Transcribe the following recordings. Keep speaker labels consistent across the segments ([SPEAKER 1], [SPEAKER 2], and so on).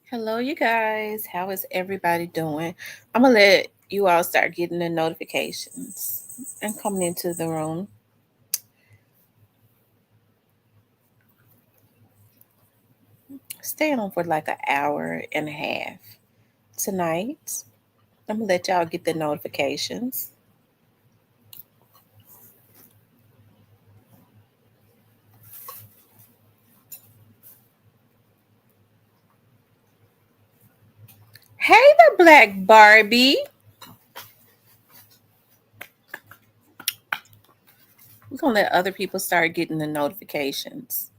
[SPEAKER 1] Hello, you guys. How is everybody doing? I'm gonna let you all start getting the notifications and coming into the room. Stay on for like an hour and a half tonight. I'm gonna let y'all get the notifications. Hey, the Black Barbie. We're gonna let other people start getting the notifications.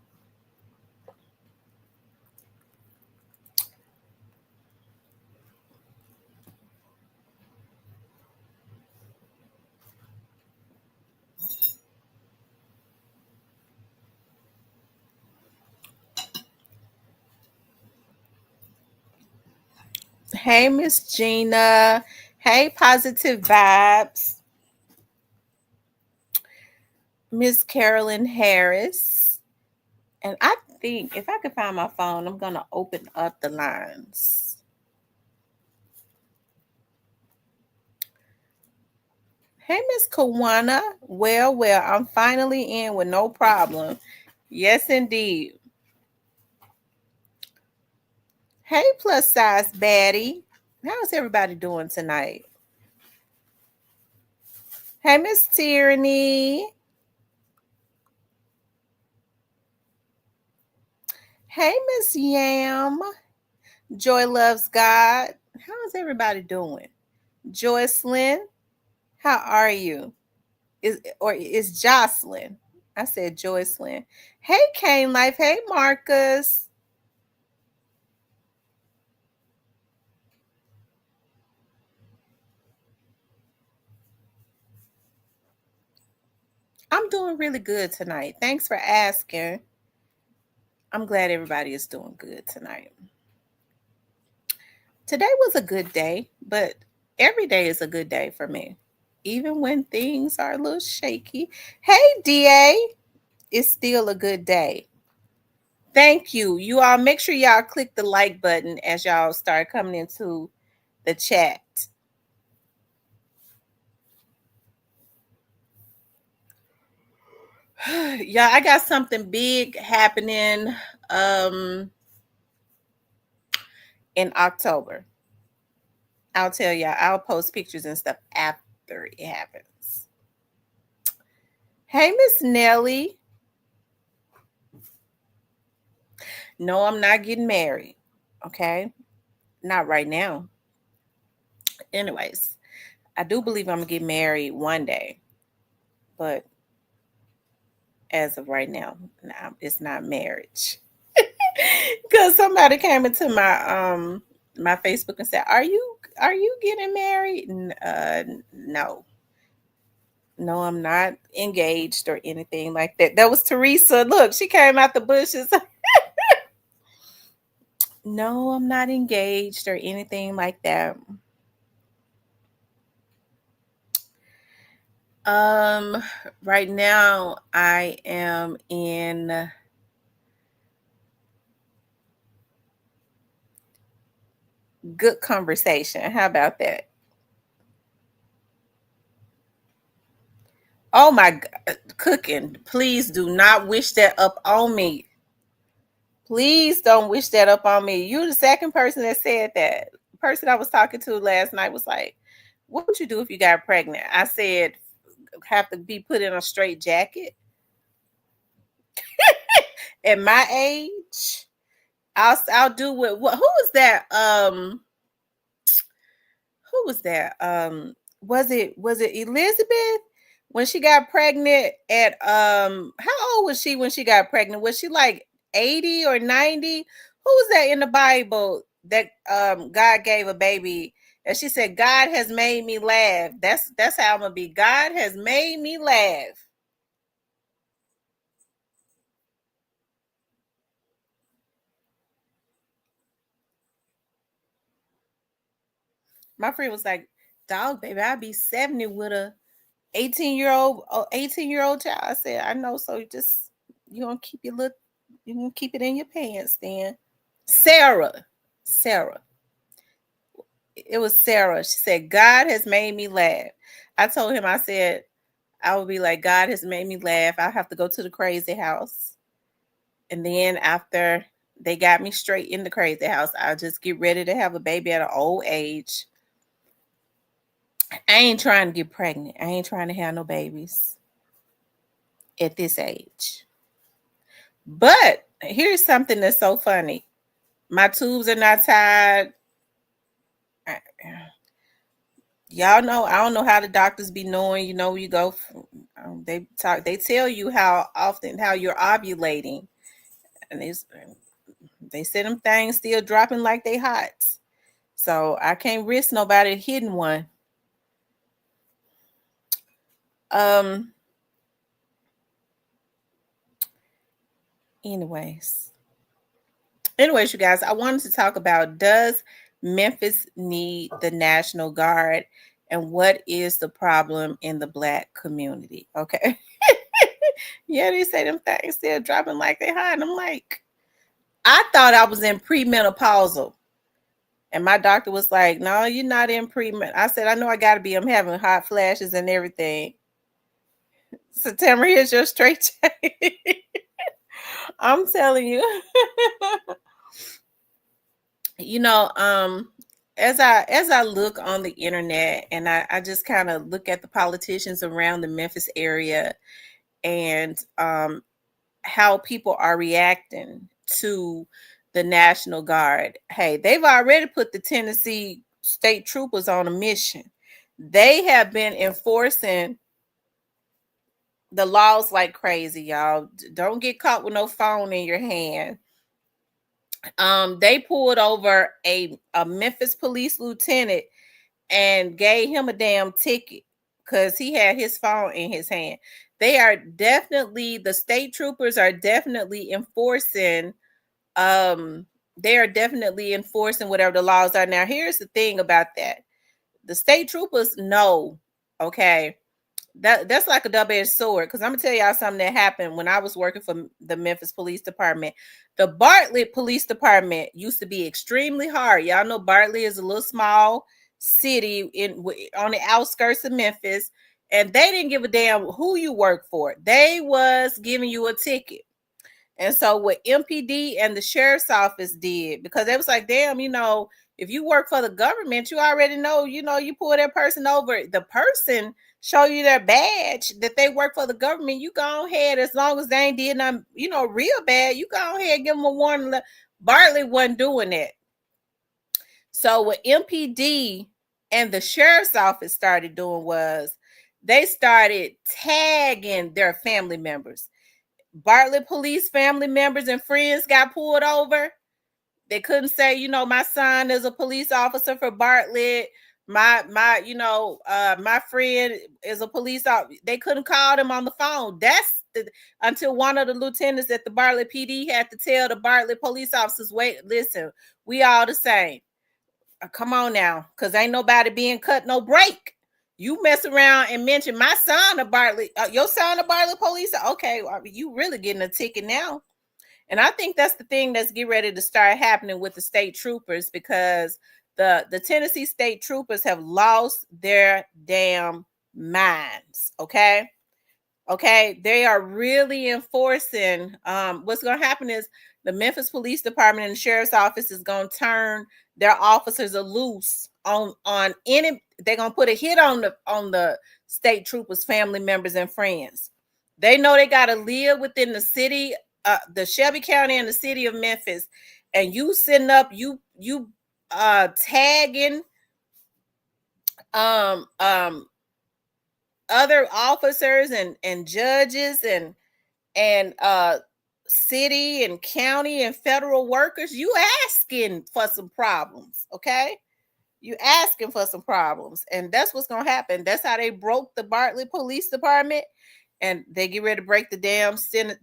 [SPEAKER 1] Hey, Miss Gina. Hey, Positive Vibes. Miss Carolyn Harris. And I think if I can find my phone, I'm going to open up the lines. Hey, Miss Kawana. Well, I'm finally in with no problem. Yes, indeed. Hey, plus size baddie. How's everybody doing tonight? Hey, Miss Tyranny. Hey, Miss Yam. Joy loves God. How's everybody doing? Joycelyn, how are you? Is Jocelyn? I said Joycelyn. Hey, Kane Life. Hey, Marcus. I'm doing really good tonight. Thanks for asking. I'm glad everybody is doing good tonight. Today was a good day, but every day is a good day for me, even when things are a little shaky. Hey, DA, it's still a good day. Thank you. You all make sure y'all click the like button as y'all start coming into the chat. Yeah, I got something big happening um in October. I'll tell y'all. I'll post pictures and stuff after it happens. Hey, Miss Nelly. No, I'm not getting married. Okay, not right now. Anyways, I do believe I'm gonna get married one day, but as of right now, nah, it's not marriage. Because somebody came into my Facebook and said, "Are you getting married?" No, no, I'm not engaged or anything like that. That was Teresa. Look, she came out the bushes. No, I'm not engaged or anything like that. Um, right now I am in good conversation. How about that? Oh my God, cooking. Please do not wish that up on me. Please don't wish that up on me. You're the second person that said that. The person I was talking to last night was like, "What would you do if you got pregnant?" I said, "Have to be put in a straight jacket." At my age, I'll do what who was that? Who was that? Was it Elizabeth when she got pregnant at how old was she when she got pregnant? Was she like 80 or 90? Who was that in the Bible that God gave a baby? And she said, God has made me laugh. That's how I'm gonna be. God has made me laugh. My friend was like, dog baby, I'll be 70 with a 18-year old child. I said, I know, so you gonna keep your look, you gonna keep it in your pants then. Sarah. Sarah. It was Sarah. She said, God has made me laugh. I told him, I said, I would be like, God has made me laugh. I have to go to the crazy house. And then after they got me straight in the crazy house, I'll just get ready to have a baby at an old age. I ain't trying to get pregnant. I ain't trying to have no babies at this age. But here's something that's so funny. My tubes are not tied. Y'all know, I don't know how the doctors be knowing, you go, they tell you how often, how you're ovulating. And they said them things still dropping like they hot. So I can't risk nobody hitting one. Um, anyways. Anyways, you guys, I wanted to talk about, does Memphis need the National Guard, and what is the problem in the Black community? Okay. Yeah, they say them things still dropping like they hot. And I'm like, I thought I was in premenopausal. And my doctor was like, no, you're not in premen. I said, I know I got to be. I'm having hot flashes and everything. So, Tamara, here's your straight check. I'm telling you. As I look on the internet, and I just kind of look at the politicians around the Memphis area, and how people are reacting to the National Guard. Hey, they've already put the Tennessee state troopers on a mission. They have been enforcing the laws like crazy, y'all. Don't get caught with no phone in your hand. They pulled over a Memphis police lieutenant and gave him a damn ticket because he had his phone in his hand. The state troopers are definitely enforcing, they are definitely enforcing whatever the laws are. Now, here's the thing about that. The state troopers know, okay, that's like a double-edged sword, because I'm gonna tell y'all something that happened when I was working for the Memphis Police Department. The Bartlett Police Department used to be extremely hard. Y'all know Bartlett is a little small city on the outskirts of Memphis, and they didn't give a damn who you work for. They was giving you a ticket. And so what MPD and the sheriff's office did, because they was like, damn, if you work for the government, you already know, you pull that person over, the person show you their badge that they work for the government, you go ahead, as long as they ain't did nothing, real bad, you go ahead and give them a warning. Bartlett wasn't doing that. So what MPD and the sheriff's office started doing was they started tagging their family members. Bartlett police family members and friends got pulled over. They couldn't say, my son is a police officer for Bartlett. My friend is a police officer. They couldn't call them on the phone. Until one of the lieutenants at the Bartlett PD had to tell the Bartlett police officers, wait, listen, we all the same. Come on now, because ain't nobody being cut no break. You mess around and mention my son of Bartlett, your son of Bartlett police. Okay, you really getting a ticket now. And I think that's the thing that's getting ready to start happening with the state troopers, because the Tennessee state troopers have lost their damn minds. Okay. They are really enforcing. What's going to happen is the Memphis Police Department and the sheriff's office is going to turn their officers loose on any. They're going to put a hit on the state troopers, family members, and friends. They know they got to live within the city, the Shelby County and the city of Memphis, and you sitting up, you tagging other officers and judges and city and county and federal workers, you asking for some problems. Okay, you asking for some problems, and that's what's gonna happen. That's how they broke the Bartlett Police Department, and they get ready to break the damn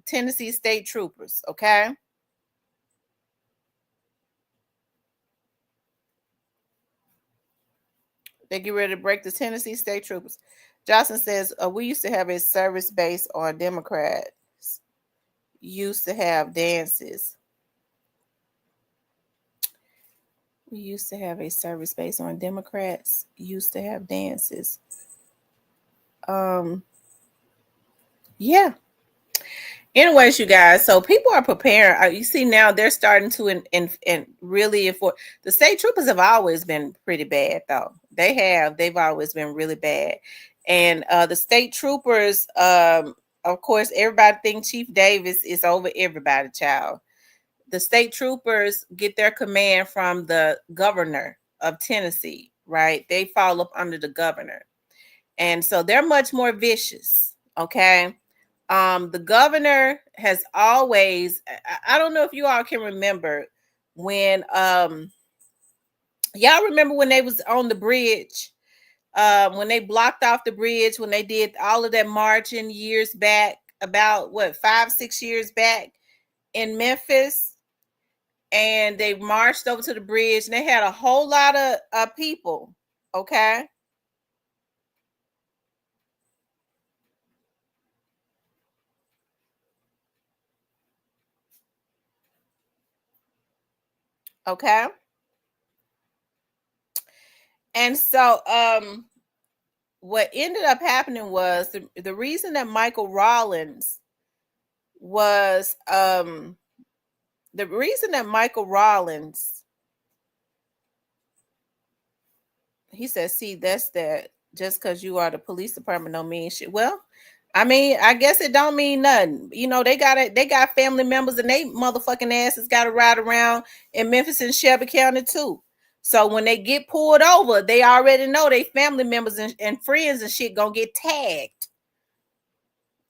[SPEAKER 1] Tennessee state troopers. Okay. They get ready to break the Tennessee state troopers. Johnson says, we used to have a service based on Democrats. Used to have dances. We used to have a service based on Democrats used to have dances. Um, yeah. Anyways, you guys, so people are preparing. You see now they're starting to and really enforce. The state troopers have always been pretty bad, though. They've always been really bad, and the state troopers, of course, everybody think Chief Davis is over everybody, child. The state troopers get their command from the governor of Tennessee, right? They fall up under the governor, and so they're much more vicious. Okay. The governor has always, I don't know if you all can remember when y'all remember when they was on the bridge, when they blocked off the bridge, when they did all of that marching years back, about what, 5, 6 years back in Memphis, and they marched over to the bridge and they had a whole lot of people. Okay. Okay. And so what ended up happening was the reason that Michael Rawlins was the reason that Michael Rawlins, he said, see, that's that, just because you are the police department don't mean shit. Well, I mean, I guess it don't mean nothing. You know, they got family members and they motherfucking asses got to ride around in Memphis and Shelby County too. So when they get pulled over, they already know they family members and friends and shit gonna get tagged.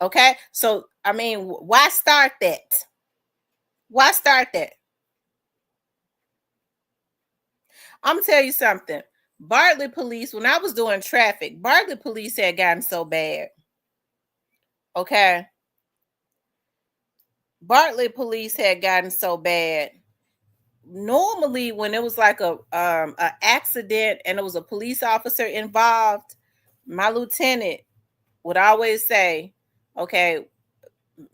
[SPEAKER 1] Okay, so I mean, why start that? Why start that? I'm gonna tell you something. Bartlett police, when I was doing traffic, Bartlett police had gotten so bad. Okay. Bartlett police had gotten so bad. Normally, when it was like a accident and it was a police officer involved, my lieutenant would always say, okay,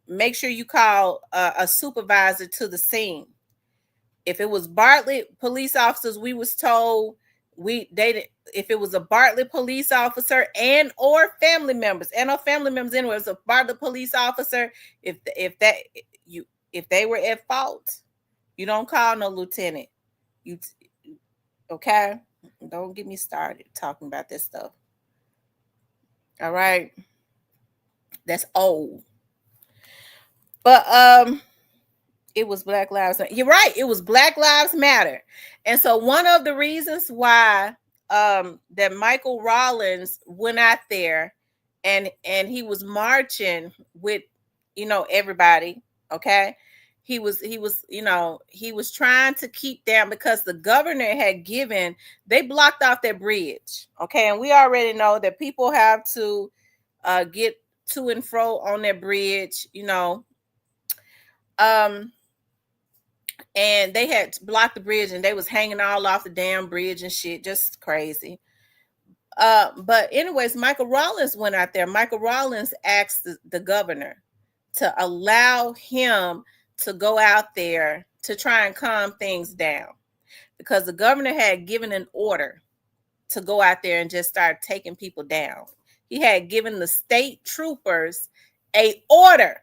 [SPEAKER 1] make sure you call a supervisor to the scene. If it was Bartlett police officers, we was told if it was a Bartlett police officer and or family members and or family members anyway, it was a Bartlett police officer. If they were at fault, you don't call no lieutenant. You okay? Don't get me started talking about this stuff. All right, that's old. But it was Black Lives Matter. You're right. It was Black Lives Matter. And so one of the reasons why that Michael Rawlins went out there and he was marching with, everybody, okay? He was trying to keep down because the governor had they blocked off that bridge, okay? And we already know that people have to get to and fro on that bridge, um and they had blocked the bridge and they was hanging all off the damn bridge and shit, just crazy. But anyways, Michael Rawlins went out there. Michael Rawlins asked the governor to allow him to go out there to try and calm things down because the governor had given an order to go out there and just start taking people down. He had given the state troopers a order.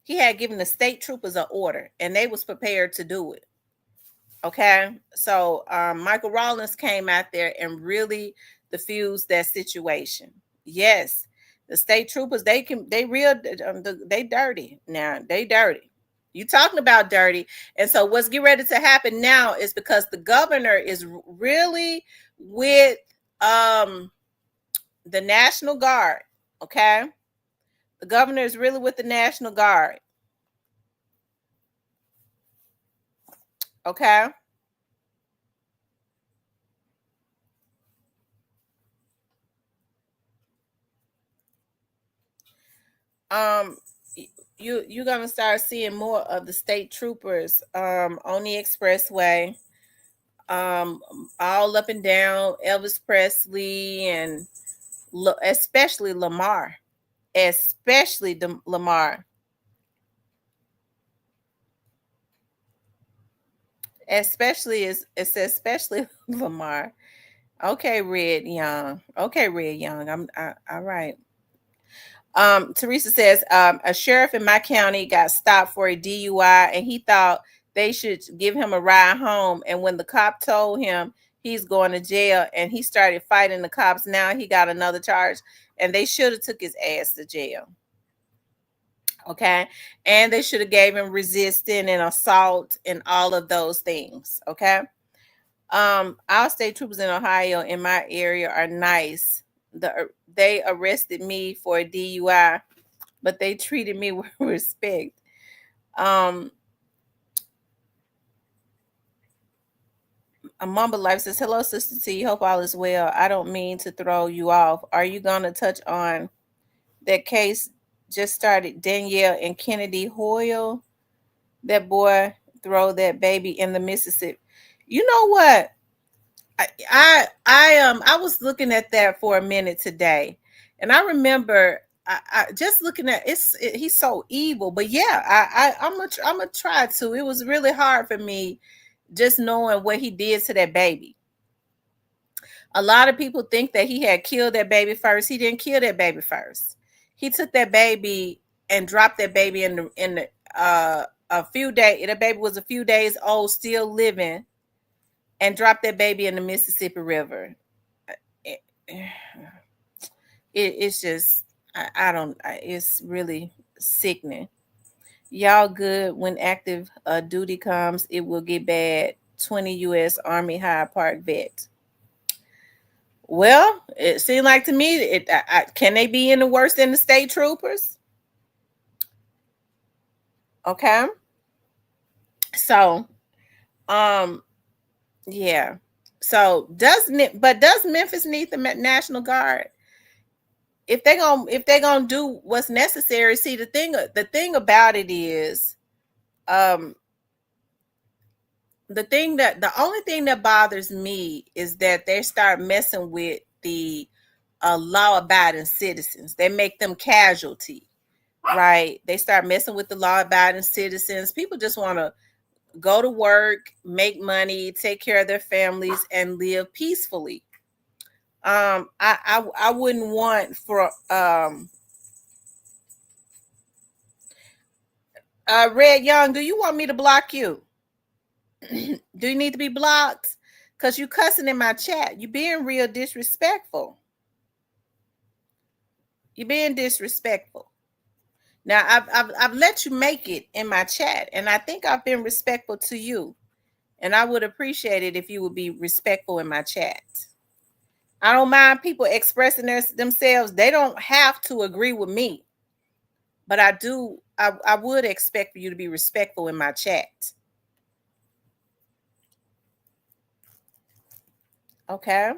[SPEAKER 1] He had given the state troopers an order and they was prepared to do it. Okay. So Michael Rawlins came out there and really diffused that situation. Yes. The state troopers, they dirty. Now they dirty. You talking about dirty. And so what's getting ready to happen now is because the governor is really with the National Guard. Okay. The governor is really with the National Guard. Okay. Um, you're gonna start seeing more of the state troopers on the expressway, all up and down Elvis Presley and especially Lamar, Especially it says especially Lamar. Okay, Red Young. Okay, Red Young. All right. Teresa says, a sheriff in my county got stopped for a DUI and he thought they should give him a ride home. And when the cop told him he's going to jail and he started fighting the cops, now he got another charge and they should have took his ass to jail. Okay. And they should have gave him resisting and assault and all of those things. Okay. Our state troopers in Ohio in my area are nice. They arrested me for a DUI, but they treated me with respect. Um, a Mamba Life says, "Hello, Sister T. Hope all is well. I don't mean to throw you off. Are you gonna touch on that case just started? Danielle and Kennedy Hoyle, that boy throw that baby in the Mississippi. You know what? I was looking at that for a minute today, and I remember I just looking at he's so evil, but yeah, I'm gonna try to. It was really hard for me just knowing what he did to that baby. A lot of people think that he had killed that baby first. He didn't kill that baby first. He took that baby and dropped that baby in the a few days. The baby was a few days old, still living, and dropped that baby in the Mississippi River. It, it's just I don't. It's really sickening. Y'all good when active duty comes, it will get bad. 20 U.S. Army Hyde Park vet. Well, it seemed like to me, can they be any worse than the state troopers? Okay, so yeah. So doesn't it? But does Memphis need the National Guard? If they gonna do what's necessary, see the thing about it is, um, the only thing that bothers me is that they start messing with the law abiding citizens. They make them casualty, right? They start messing with the law abiding citizens. People just want to go to work, make money, take care of their families, and live peacefully. I wouldn't want for Red Young. Do you want me to block you? Do you need to be blocked? Cause you cussing in my chat. You being real disrespectful. You being disrespectful. Now I've let you make it in my chat, and I think I've been respectful to you. And I would appreciate it if you would be respectful in my chat. I don't mind people expressing themselves. They don't have to agree with me, but I do. I would expect for you to be respectful in my chat. Okay.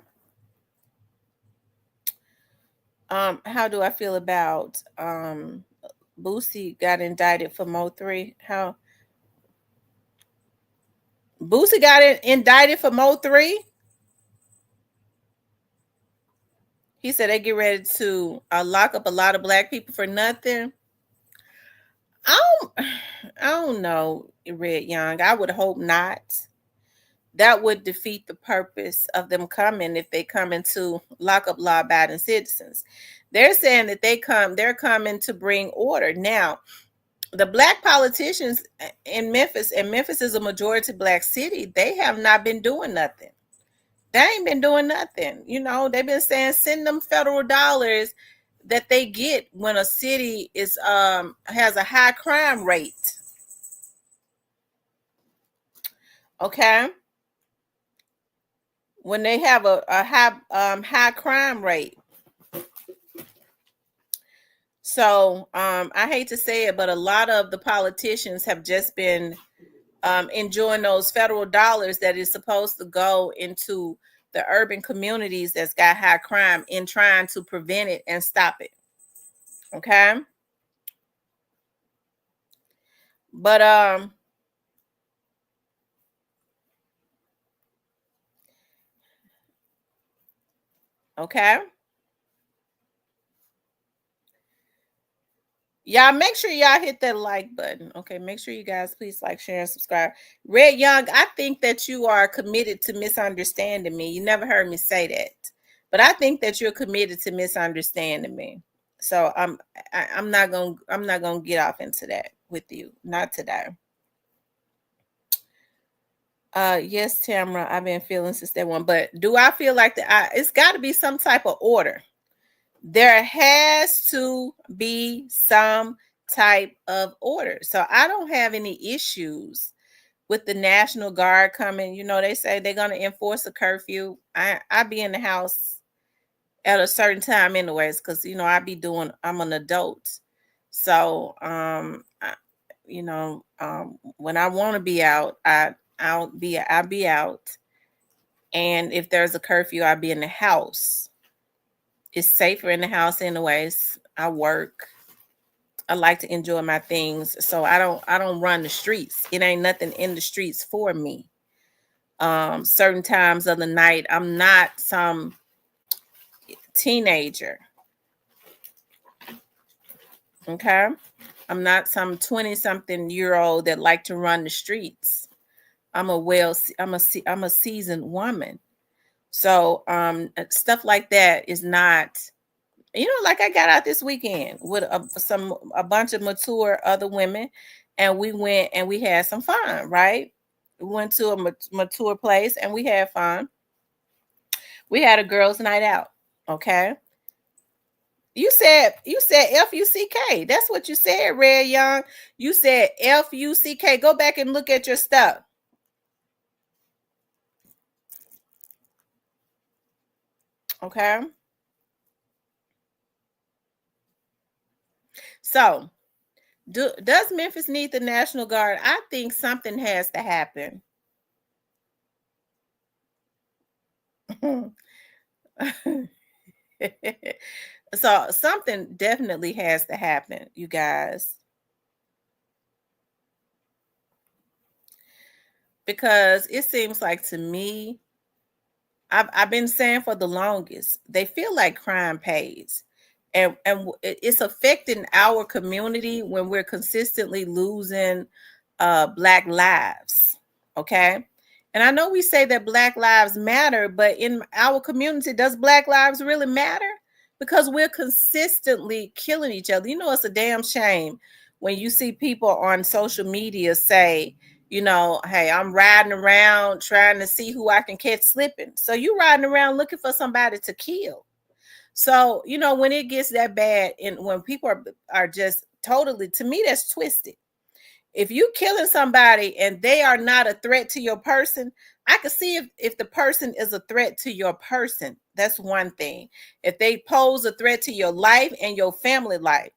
[SPEAKER 1] How do I feel about Boosie got indicted for Mo 3? How Boosie got indicted for Mo 3? He said they get ready to lock up a lot of black people for nothing. I don't, I don't know, Red Young. I would hope not. That would defeat the purpose of them coming if they come into lock up law abiding citizens. They're saying that they're coming to bring order. Now, the black politicians in Memphis, and Memphis is a majority black city, they have not been doing nothing. They ain't been doing nothing. They've been saying send them federal dollars that they get when a city is has a high crime rate. Okay. When they have a high crime rate. So I hate to say it, but a lot of the politicians have just been enjoying those federal dollars that is supposed to go into the urban communities that's got high crime in trying to prevent it and stop it. Okay. But okay. Y'all make sure y'all hit that like button. Okay, make sure you guys please like, share, and subscribe. Red Young, I think that you are committed to misunderstanding me. You never heard me say that, but I think that you're committed to misunderstanding me. So I'm not gonna get off into that with you. Not today. Yes, Tamara, I've been feeling since that one. But do I feel like that? It's got to be some type of order. There has to be some type of order. So I don't have any issues with the National Guard coming. You know, they say they're going to enforce a curfew. I be in the house at a certain time anyways, because you know I'm an adult. So when I want to be out, I'll be out. And if there's a curfew, I'll be in the house. It's safer in the house anyways. I work. I like to enjoy my things. So I don't run the streets. It ain't nothing in the streets for me. Certain times of the night, I'm not some teenager. Okay? I'm not some 20-something-year-old that like to run the streets. I'm a seasoned woman. So stuff like that is not, like I got out this weekend with a bunch of mature other women, and we went and we had some fun, right? We went to a mature place and we had fun. We had a girls' night out. Okay. You said F-U-C-K. That's what you said, Red Young. You said F-U-C-K. Go back and look at your stuff. Okay. So, does Memphis need the National Guard? I think something has to happen. So something definitely has to happen, you guys. Because it seems like to me, I've been saying for the longest, they feel like crime pays. And it's affecting our community when we're consistently losing Black lives. Okay. And I know we say that Black lives matter, but in our community, does Black lives really matter? Because we're consistently killing each other. You know, it's a damn shame when you see people on social media say, hey, I'm riding around trying to see who I can catch slipping. So you riding around looking for somebody to kill. So, when it gets that bad and when people are just totally, to me, that's twisted. If you killing somebody and they are not a threat to your person, I can see if the person is a threat to your person. That's one thing. If they pose a threat to your life and your family life.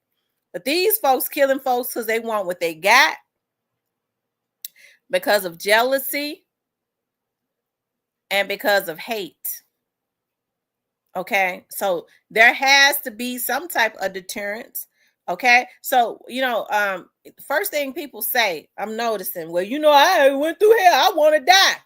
[SPEAKER 1] But these folks killing folks because they want what they got, because of jealousy, and because of hate. Okay, so there has to be some type of deterrence. Okay, so first thing people say, I'm noticing, well, I went through hell, I want to die.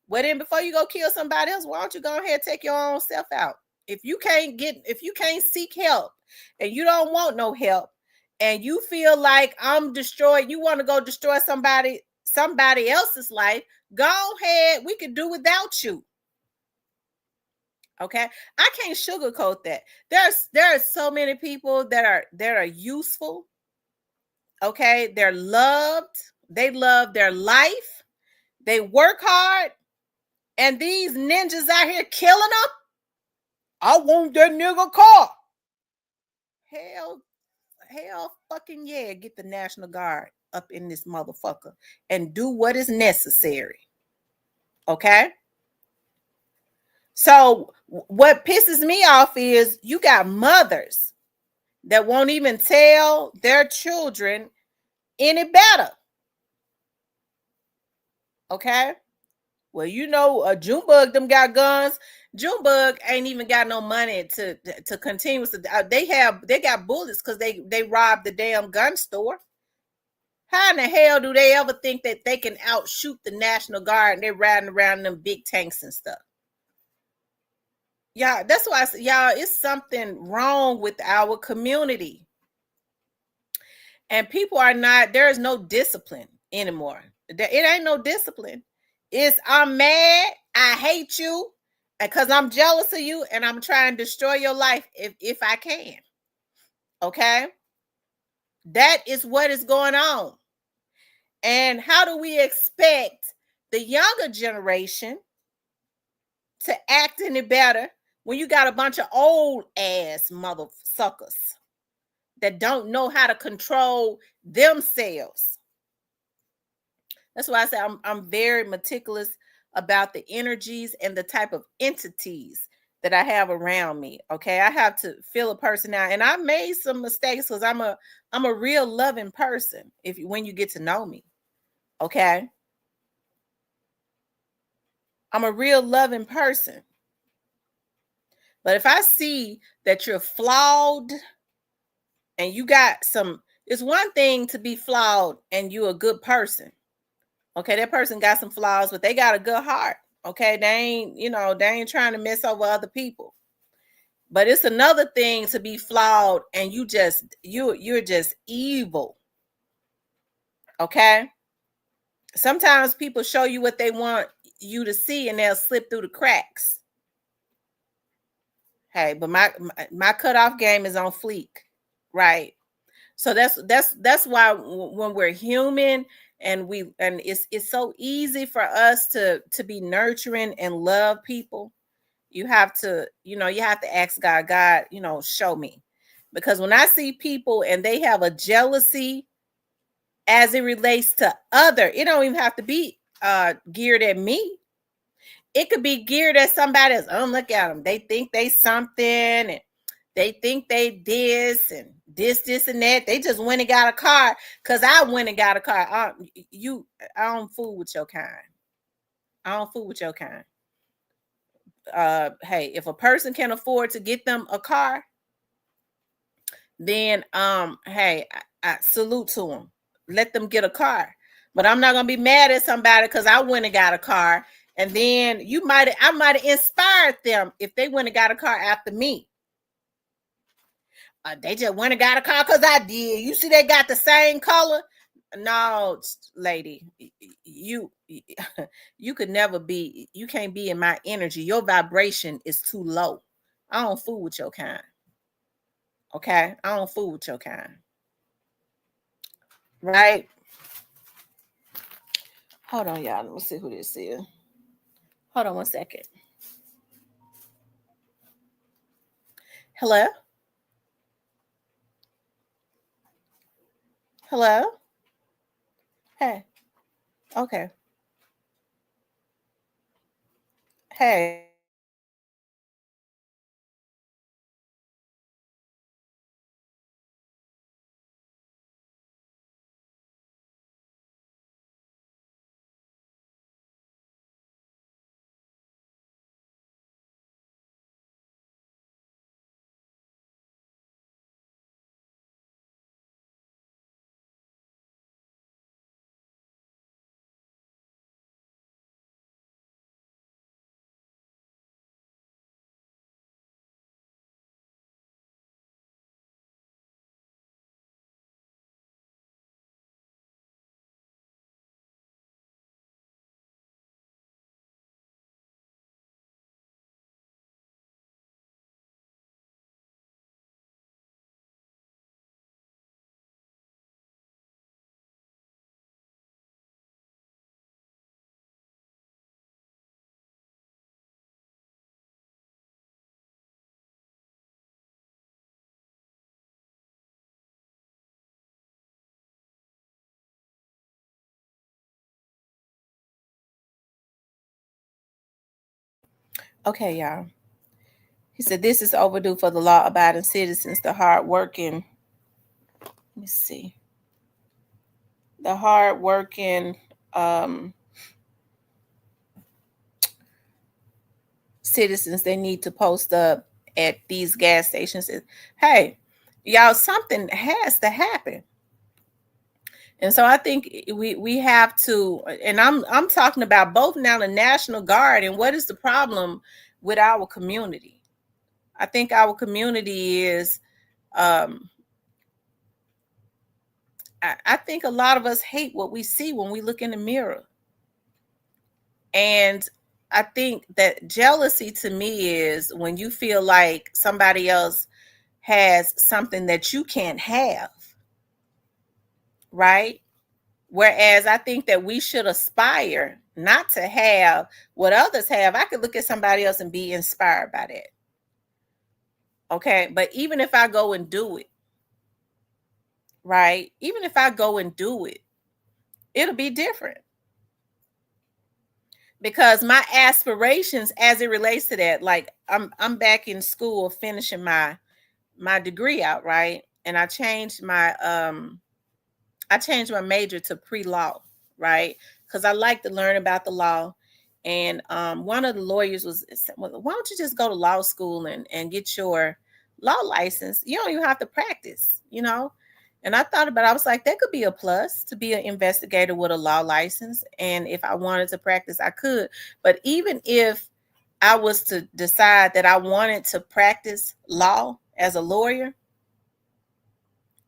[SPEAKER 1] Well, then before you go kill somebody else, why don't you go ahead and take your own self out? If you can't seek help and you don't want no help, and you feel like I'm destroyed, you want to go destroy somebody else's life, go ahead. We could do without you. Okay, I can't sugarcoat that. There are so many people that are useful. Okay, they're loved. They love their life. They work hard, and these ninjas out here killing them. I want that nigga car. Hell, fucking yeah! Get the National Guard up in this motherfucker and do what is necessary. Okay. So what pisses me off is you got mothers that won't even tell their children any better. Okay. Well, Junebug them got guns. Junebug ain't even got no money to continue. They got bullets because they robbed the damn gun store. How in the hell do they ever think that they can outshoot the National Guard and they're riding around in them big tanks and stuff? Y'all, that's why I say, y'all, it's something wrong with our community. And people are not, there is no discipline anymore. It ain't no discipline. It's I'm mad, I hate you, because I'm jealous of you, and I'm trying to destroy your life if I can. Okay? That is what is going on. And how do we expect the younger generation to act any better when you got a bunch of old ass mother suckers that don't know how to control themselves? That's why I say I'm very meticulous about the energies and the type of entities that I have around me. Okay, I have to feel a person out, and I made some mistakes because I'm a real loving person. When you get to know me, okay, I'm a real loving person. But if I see that you're flawed and you got some, it's one thing to be flawed and you're a good person. Okay, that person got some flaws, but they got a good heart. Okay, they ain't, they ain't trying to mess over other people. But it's another thing to be flawed and you're just evil. Okay? Sometimes people show you what they want you to see and they'll slip through the cracks. Hey, but my cutoff game is on fleek, right? So that's why when we're human and it's so easy for us to be nurturing and love people. You have to ask God, show me. Because when I see people and they have a jealousy as it relates to other, it don't even have to be geared at me. It could be geared at somebody else. Oh, look at them. They think they something, and they think they this and this and that. They just went and got a car because I went and got a car. I don't fool with your kind. I don't fool with your kind. Hey, if a person can afford to get them a car, then hey, I salute to them. Let them get a car. But I'm not gonna be mad at somebody because I went and got a car, and then I might have inspired them if they went and got a car after me. They just went and got a car because I did. You see, they got the same color. No, lady, you you could never be. You can't be in my energy. Your vibration is too low. I don't fool with your kind. Okay, I don't fool with your kind. Right? Hold on, y'all. Let me see who this is. Hold on one second. Hello? Hello? Hey. Okay. Hey. Okay, y'all. He said this is overdue for the law-abiding citizens, the hard-working. Let me see. The hard-working citizens, they need to post up at these gas stations. Hey, y'all, something has to happen. And so I think we have to, and I'm talking about both now the National Guard and what is the problem with our community. I think our community is I think a lot of us hate what we see when we look in the mirror. And I think that jealousy to me is when you feel like somebody else has something that you can't have, right? Whereas I think that we should aspire not to have what others have. I could look at somebody else and be inspired by that. Okay. But even if I go and do it, right? Even if I go and do it, it'll be different because my aspirations as it relates to that, like I'm back in school finishing my degree out, right? And I changed my major to pre-law, right? Because I like to learn about the law. And one of the lawyers was, well, why don't you just go to law school and get your law license? You don't even have to practice, you know? And I thought about it. I was like, that could be a plus to be an investigator with a law license. And if I wanted to practice, I could. But even if I was to decide that I wanted to practice law as a lawyer,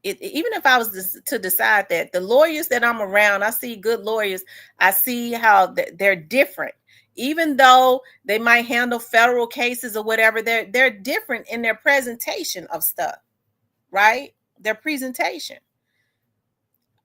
[SPEAKER 1] even if I was to decide that the lawyers that I'm around, I see good lawyers, I see how they're different. Even though they might handle federal cases or whatever, they're different in their presentation of stuff, right? Their presentation.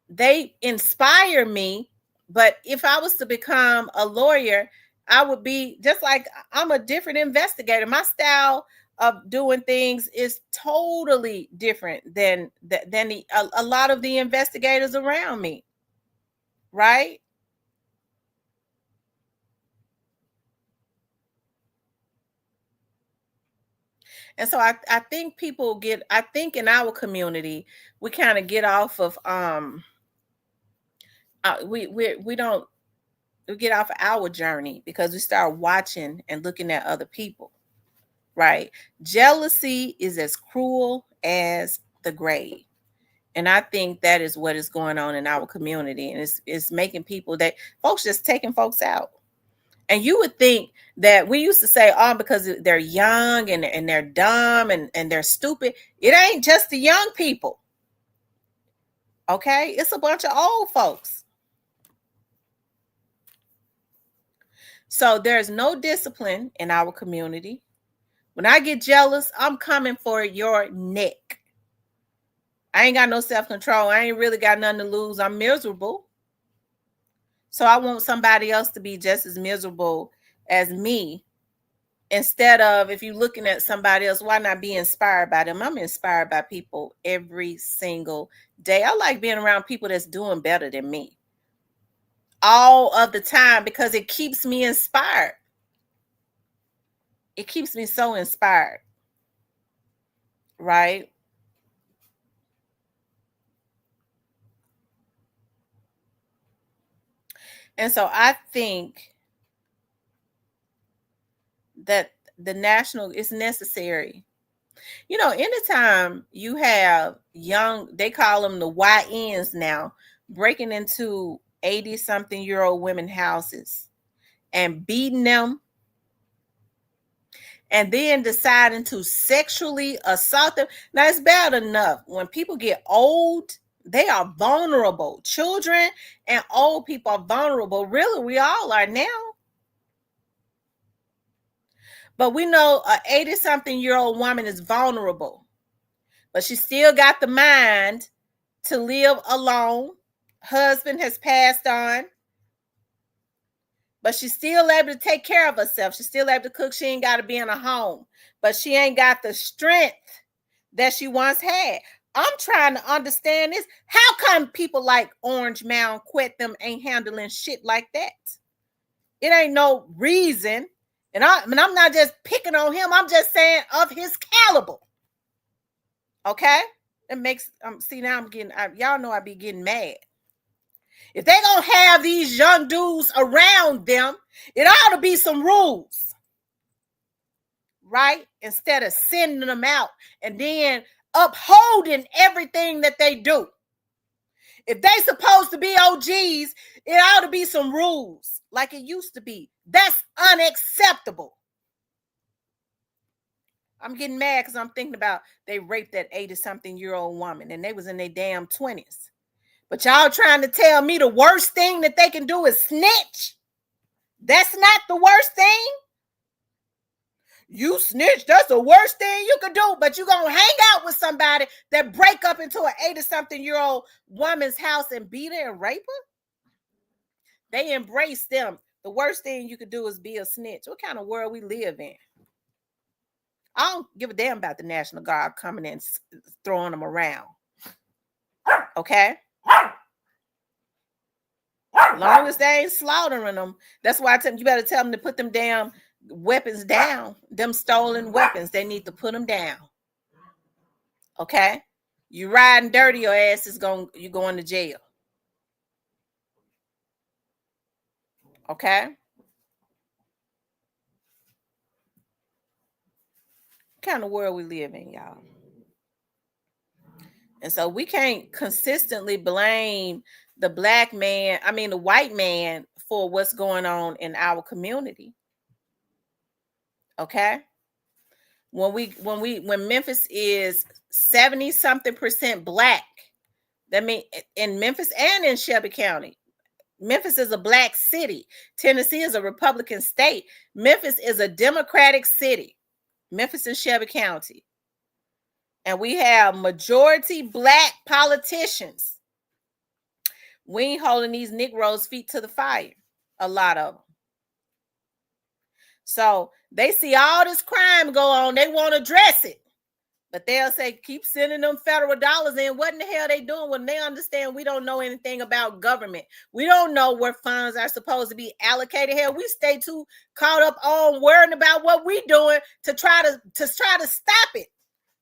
[SPEAKER 1] They inspire me, but if I was to become a lawyer, I would be just like I'm a different investigator. My style of doing things is totally different than a lot of the investigators around me, right? And so I think people get, I think in our community we kind of get off of we don't, we get off of our journey because we start watching and looking at other people, right? Jealousy is as cruel as the grave. And I think that is what is going on in our community. And it's making people that folks just taking folks out. And you would think that we used to say, oh, because they're young and they're dumb and they're stupid. It ain't just the young people. Okay. It's a bunch of old folks. So there's no discipline in our community. When I get jealous, I'm coming for your neck. I ain't got no self-control. I ain't really got nothing to lose. I'm miserable. So I want somebody else to be just as miserable as me. Instead of, if you're looking at somebody else, why not be inspired by them? I'm inspired by people every single day. I like being around people that's doing better than me all of the time because it keeps me inspired. It keeps me so inspired, right? And so I think that the national is necessary. You know, anytime you have young, they call them the YNs now, breaking into 80 something year old women houses and beating them and then deciding to sexually assault them. Now, it's bad enough when people get old, they are vulnerable. Children and old people are vulnerable. Really, we all are now. But we know a 80 something year old woman is vulnerable, but she still got the mind to live alone. Husband has passed on, but she's still able to take care of herself. She's still able to cook. She ain't got to be in a home, but she ain't got the strength that she once had. I'm trying to understand this. How come people like Orange Mound quit them ain't handling shit like that? It ain't no reason. And I'm not just picking on him. I'm just saying of his caliber. Okay? It makes see now I'm getting y'all know I be getting mad. If they gonna have these young dudes around them, it ought to be some rules, right? Instead of sending them out and then upholding everything that they do. If they supposed to be OGs, it ought to be some rules like it used to be. That's unacceptable. I'm getting mad because I'm thinking about they raped that 80 something year old woman and they was in their damn 20s. But y'all trying to tell me the worst thing that they can do is snitch? That's not the worst thing. You snitch, that's the worst thing you could do. But you gonna hang out with somebody that break up into an 80-something-year-old woman's house and beat her and rape her? They embrace them. The worst thing you could do is be a snitch. What kind of world we live in? I don't give a damn about the National Guard coming in throwing them around. Okay? Long as they ain't slaughtering them. That's why I tell them, you better tell them to put them damn weapons down. Them stolen weapons. They need to put them down. Okay? You riding dirty, your ass is you going to jail. Okay? What kind of world we live in, y'all? And so we can't consistently blame the the white man for what's going on in our community. Okay? When Memphis is 70-something% black, that means in Memphis and in Shelby County. Memphis is a black city. Tennessee is a Republican state. Memphis is a Democratic city. Memphis and Shelby County. And we have majority black politicians. We ain't holding these Negroes' feet to the fire. A lot of them. So they see all this crime go on. They want to address it. But they'll say, keep sending them federal dollars in. What in the hell they doing when they understand we don't know anything about government? We don't know where funds are supposed to be allocated. Hell, we stay too caught up on worrying about what we doing to try to stop it,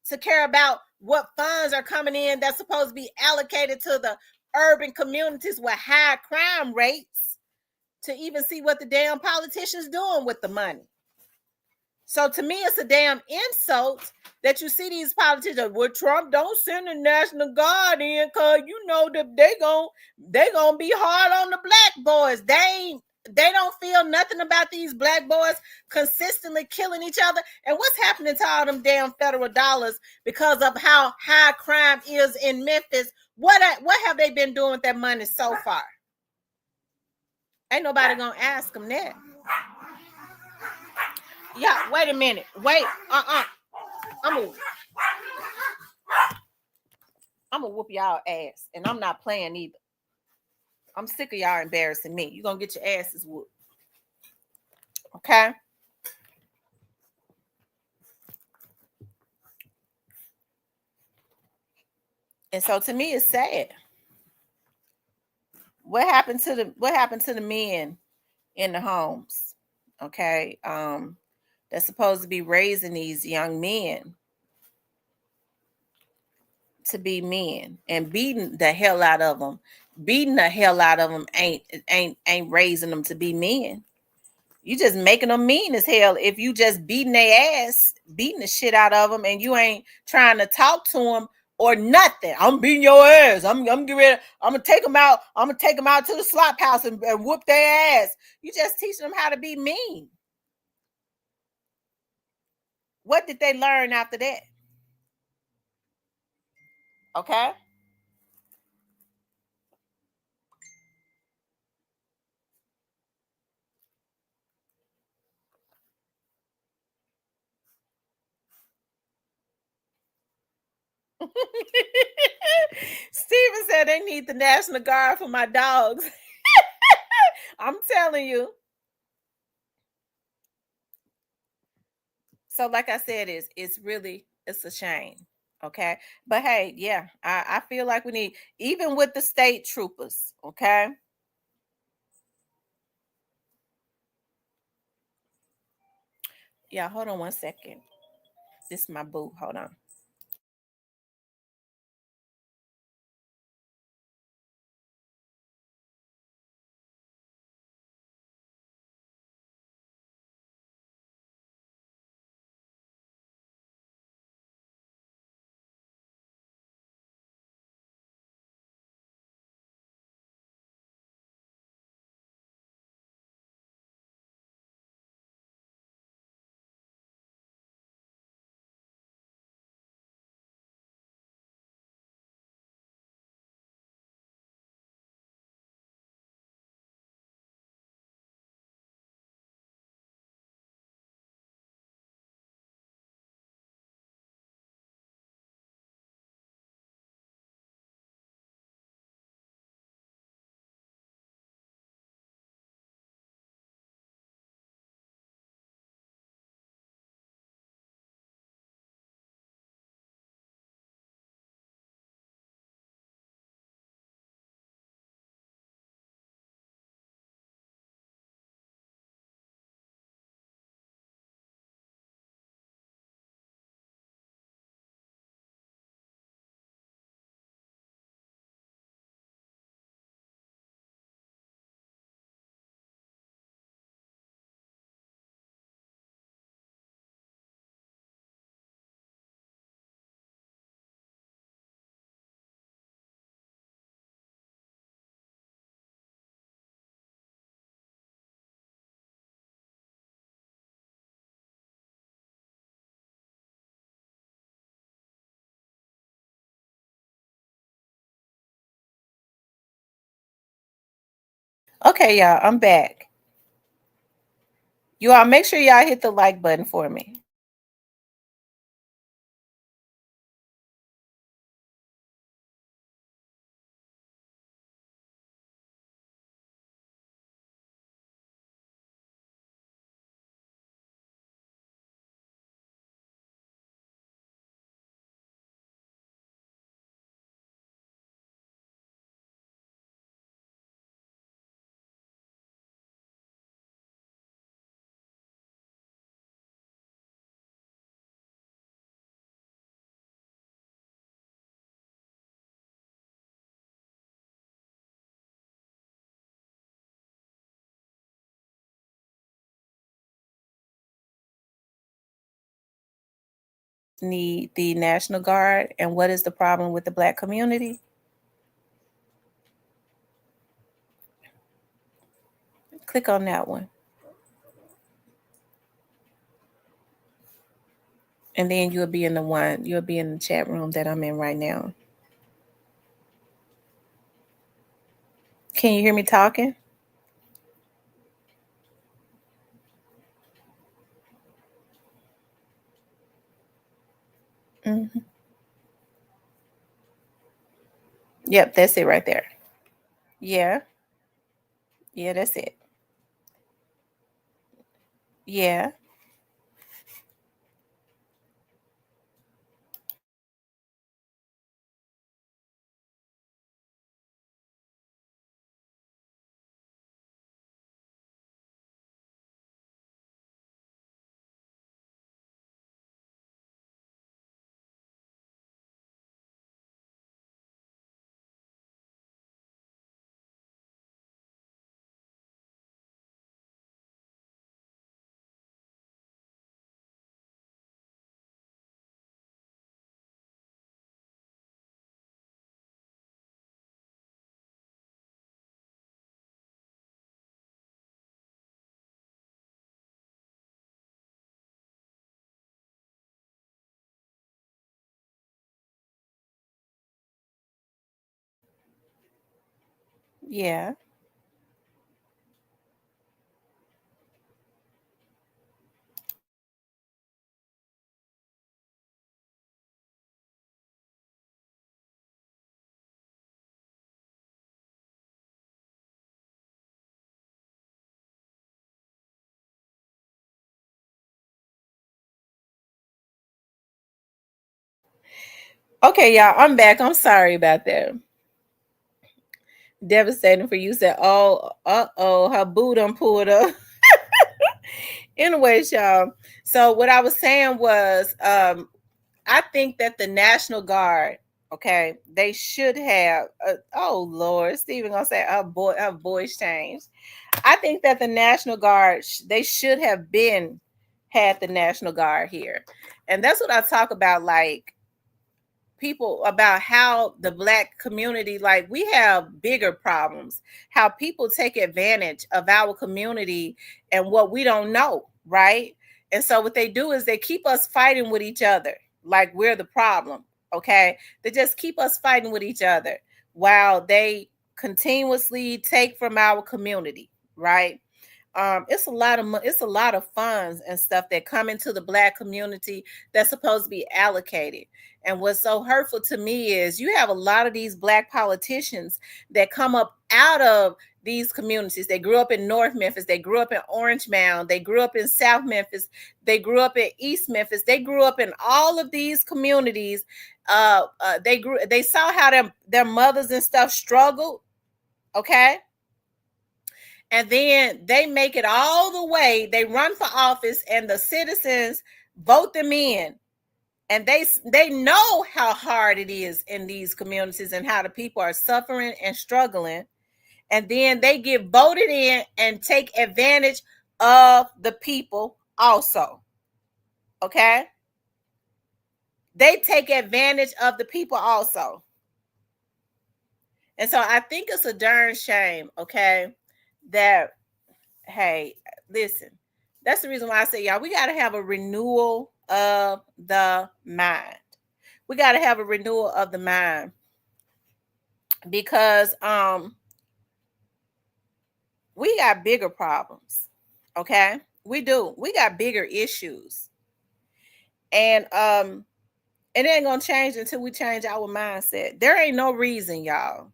[SPEAKER 1] to care about what funds are coming in that's supposed to be allocated to the urban communities with high crime rates, to even see what the damn politicians doing with the money. So to me, it's a damn insult that you see these politicians. Well, Trump don't send the National Guard in because you know that they gonna be hard on the black boys. They don't feel nothing about these black boys consistently killing each other. And what's happening to all them damn federal dollars because of how high crime is in Memphis? What have they been doing with that money so far? Ain't nobody gonna ask them that. Yeah, wait a minute. Wait, I'm gonna whoop y'all ass, and I'm not playing either. I'm sick of y'all embarrassing me. You're gonna get your asses whooped. Okay? And so to me, it's sad. What happened to the men in the homes? Okay. They're supposed to be raising these young men to be men and beating the hell out of them. Beating the hell out of them ain't raising them to be men. You just making them mean as hell if you just beating their ass, beating the shit out of them, and you ain't trying to talk to them or nothing. I'm beating your ass. I'm getting ready. I'm gonna take them out. I'm gonna take them out to the slop house and whoop their ass. You just teaching them how to be mean. What did they learn after that? Okay. Steven said they need the National Guard for my dogs. I'm telling you. So, like I said, it's a shame. Okay. But hey, yeah, I feel like we need, even with the state troopers, okay. Yeah, hold on one second. This is my boo. Hold on. Okay, y'all, I'm back. You all make sure y'all hit the like button for me. Need the National Guard, and what is the problem with the Black community? Click on that one, and then you'll be in the chat room that I'm in right now. Can you hear me talking? Hmm. Yep, that's it right there. Yeah, yeah, that's it. Yeah, yeah. Okay, y'all, I'm back. I'm sorry about that. Devastating for you. Said, oh, uh-oh, her boo done pulled up. Anyways, y'all. So what I was saying was, I think that the National Guard, okay, they should have. Oh Lord, Stephen gonna say, "Oh boy, her voice changed." I think that the National Guard, they should have been had the National Guard here, and that's what I talk about. Like, people, about how the Black community, like, we have bigger problems, how people take advantage of our community and what we don't know, right? And so what they do is they keep us fighting with each other, like we're the problem. Okay, they just keep us fighting with each other while they continuously take from our community, right? It's a lot of it's a lot of funds and stuff that come into the Black community that's supposed to be allocated. And what's so hurtful to me is you have a lot of these Black politicians that come up out of these communities. They grew up in North Memphis, they grew up in Orange Mound, they grew up in South Memphis, they grew up in East Memphis, they grew up in all of these communities. They saw how their mothers and stuff struggled, okay, and then they make it all the way. They run for office, and the citizens vote them in. And they know how hard it is in these communities and how the people are suffering and struggling. And then they get voted in and take advantage of the people also. Okay? They take advantage of the people also. And so I think it's a darn shame, okay, that, hey, listen, that's the reason why I say, y'all, we got to have a renewal of the mind. We got to have a renewal of the mind because We got bigger problems. Okay? We do. We got bigger issues. And it ain't gonna change until we change our mindset. There ain't no reason, y'all,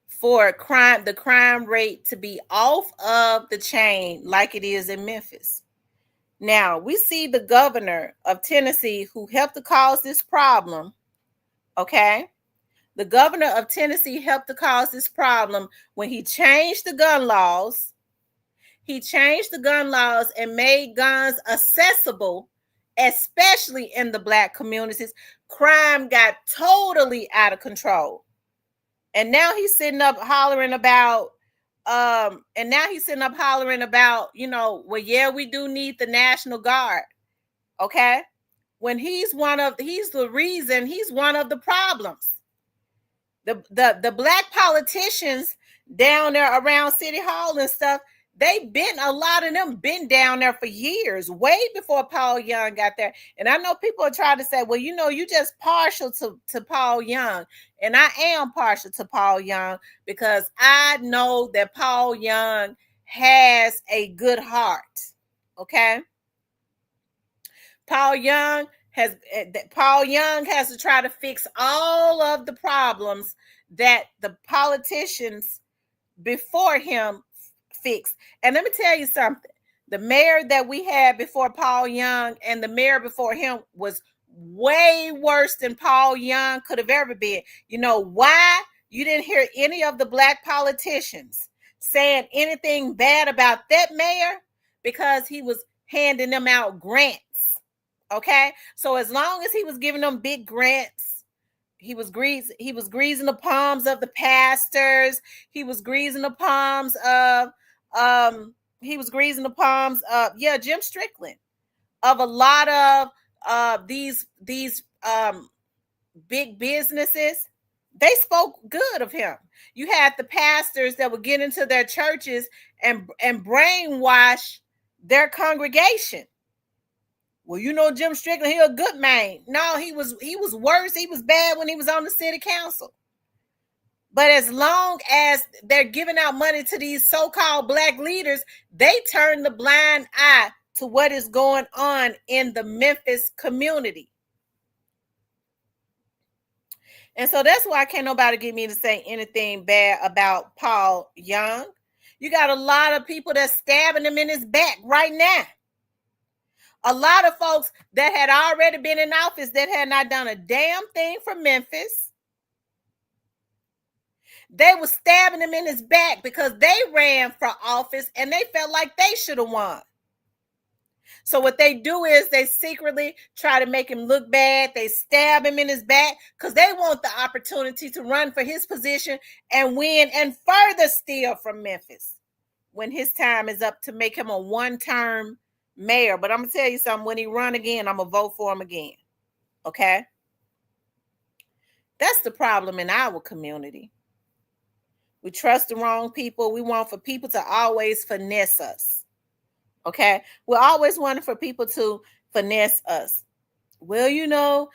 [SPEAKER 1] for the crime rate to be off of the chain like it is in Memphis. Now, we see the governor of Tennessee who helped to cause this problem, okay? The governor of Tennessee helped to cause this problem when he changed the gun laws. He changed the gun laws and made guns accessible, especially in the Black communities. Crime got totally out of control. And now he's sitting up hollering about, well, yeah, we do need the National Guard. Okay. When he's the reason, he's one of the problems. The Black politicians down there around City Hall and stuff, a lot of them been down there for years, way before Paul Young got there. And I know people are trying to say, well, you just partial to Paul Young. And I am partial to Paul Young because I know that Paul Young has a good heart. Okay. Paul Young has to try to fix all of the problems that the politicians before him fixed. And let me tell you something. The mayor that we had before Paul Young and the mayor before him was way worse than Paul Young could have ever been. You know why? You didn't hear any of the Black politicians saying anything bad about that mayor because he was handing them out grants. Okay, so as long as he was giving them big grants, he was greasing the palms of the pastors. He was greasing the palms of Jim Strickland, of a lot of these big businesses. They spoke good of him. You had the pastors that would get into their churches and brainwash their congregation. Well, Jim Strickland, he a good man. No, he was worse. He was bad when he was on the city council. But as long as they're giving out money to these so-called Black leaders, they turn the blind eye to what is going on in the Memphis community. And so that's why can't nobody get me to say anything bad about Paul Young. You got a lot of people that's stabbing him in his back right now. A lot of folks that had already been in office that had not done a damn thing for Memphis. They were stabbing him in his back because they ran for office and they felt like they should have won. So what they do is they secretly try to make him look bad. They stab him in his back because they want the opportunity to run for his position and win and further steal from Memphis when his time is up to make him a one-term mayor. But I'm going to tell you something. When he run again, I'm going to vote for him again. Okay? That's the problem in our community. We trust the wrong people. We want for people to always finesse us. Okay? We're always wanting for people to finesse us. Well,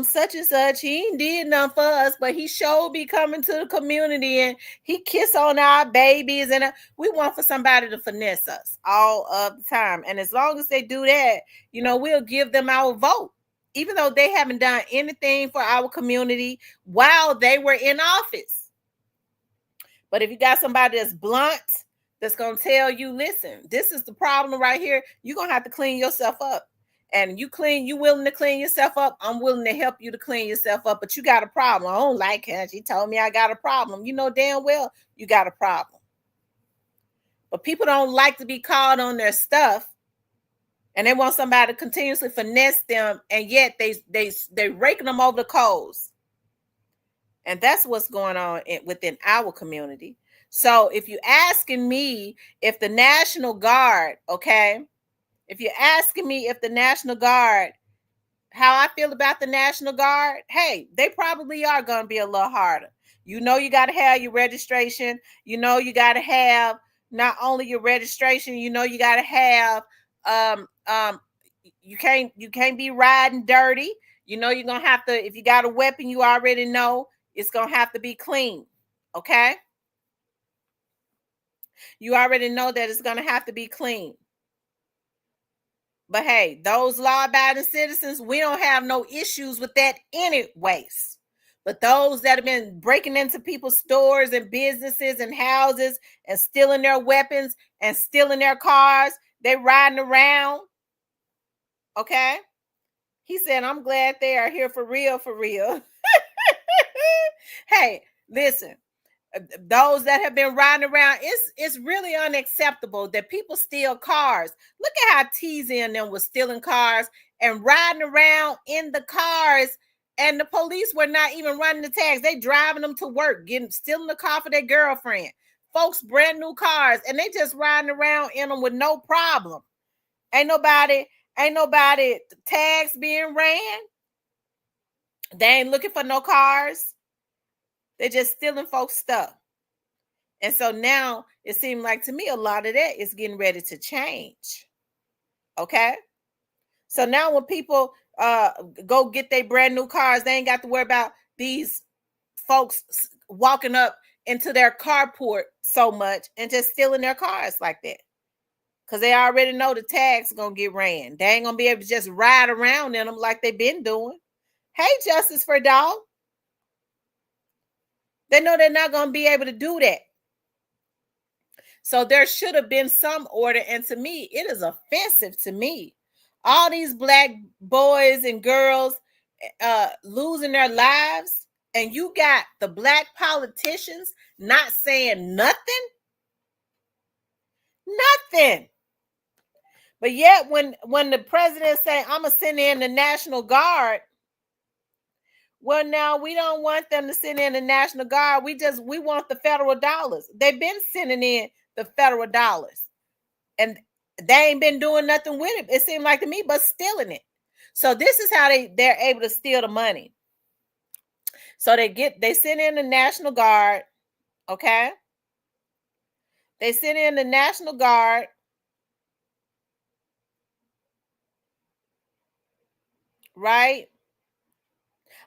[SPEAKER 1] such and such, he ain't did nothing for us, but he sure be coming to the community and he kiss on our babies. And we want for somebody to finesse us all of the time. And as long as they do that, we'll give them our vote, even though they haven't done anything for our community while they were in office. But if you got somebody that's blunt, that's going to tell you, listen, this is the problem right here. You're going to have to clean yourself up. And you willing to clean yourself up, I'm willing to help you to clean yourself up. But you got a problem. I don't like her. She told me I got a problem. You know damn well you got a problem. But people don't like to be called on their stuff. And they want somebody to continuously finesse them. And yet they raking them over the coals. And that's what's going on within our community. So if you're asking me if the National Guard, okay, if you're asking me if the National Guard, how I feel about the National Guard, hey, they probably are going to be a little harder. You got to have your registration. You got to have not only your registration, you got to have, you can't be riding dirty. You're going to have to, if you got a weapon, you already know it's going to have to be clean. Okay. You already know that it's going to have to be clean. But hey, those law-abiding citizens, we don't have no issues with that anyways. But those that have been breaking into people's stores and businesses and houses and stealing their weapons and stealing their cars, they riding around. Okay? He said, I'm glad they are here for real, for real. Hey, listen, those that have been riding around, it's really unacceptable that people steal cars. Look at how TZ and them was stealing cars and riding around in the cars, and the police were not even running the tags. They driving them to work, stealing the car for their girlfriend. Folks, brand new cars, and they just riding around in them with no problem. Ain't nobody tags being ran. They ain't looking for no cars. They're just stealing folks' stuff. And so now it seemed like to me a lot of that is getting ready to change. Okay? So now when people go get their brand new cars, they ain't got to worry about these folks walking up into their carport so much and just stealing their cars like that. Because they already know the tags going to get ran. They ain't going to be able to just ride around in them like they've been doing. Hey, Justice for Dog. They know they're not going to be able to do that. So there should have been some order. And to me, it is offensive to me. All these black boys and girls losing their lives, and you got the black politicians not saying nothing. Nothing. But yet when the president say, I'm going to send in the National Guard, well, now we don't want them to send in the National Guard. We want the federal dollars. They've been sending in the federal dollars. And they ain't been doing nothing with it. It seemed like to me, but stealing it. So this is how they're able to steal the money. So they send in the National Guard. Okay. They send in the National Guard. Right.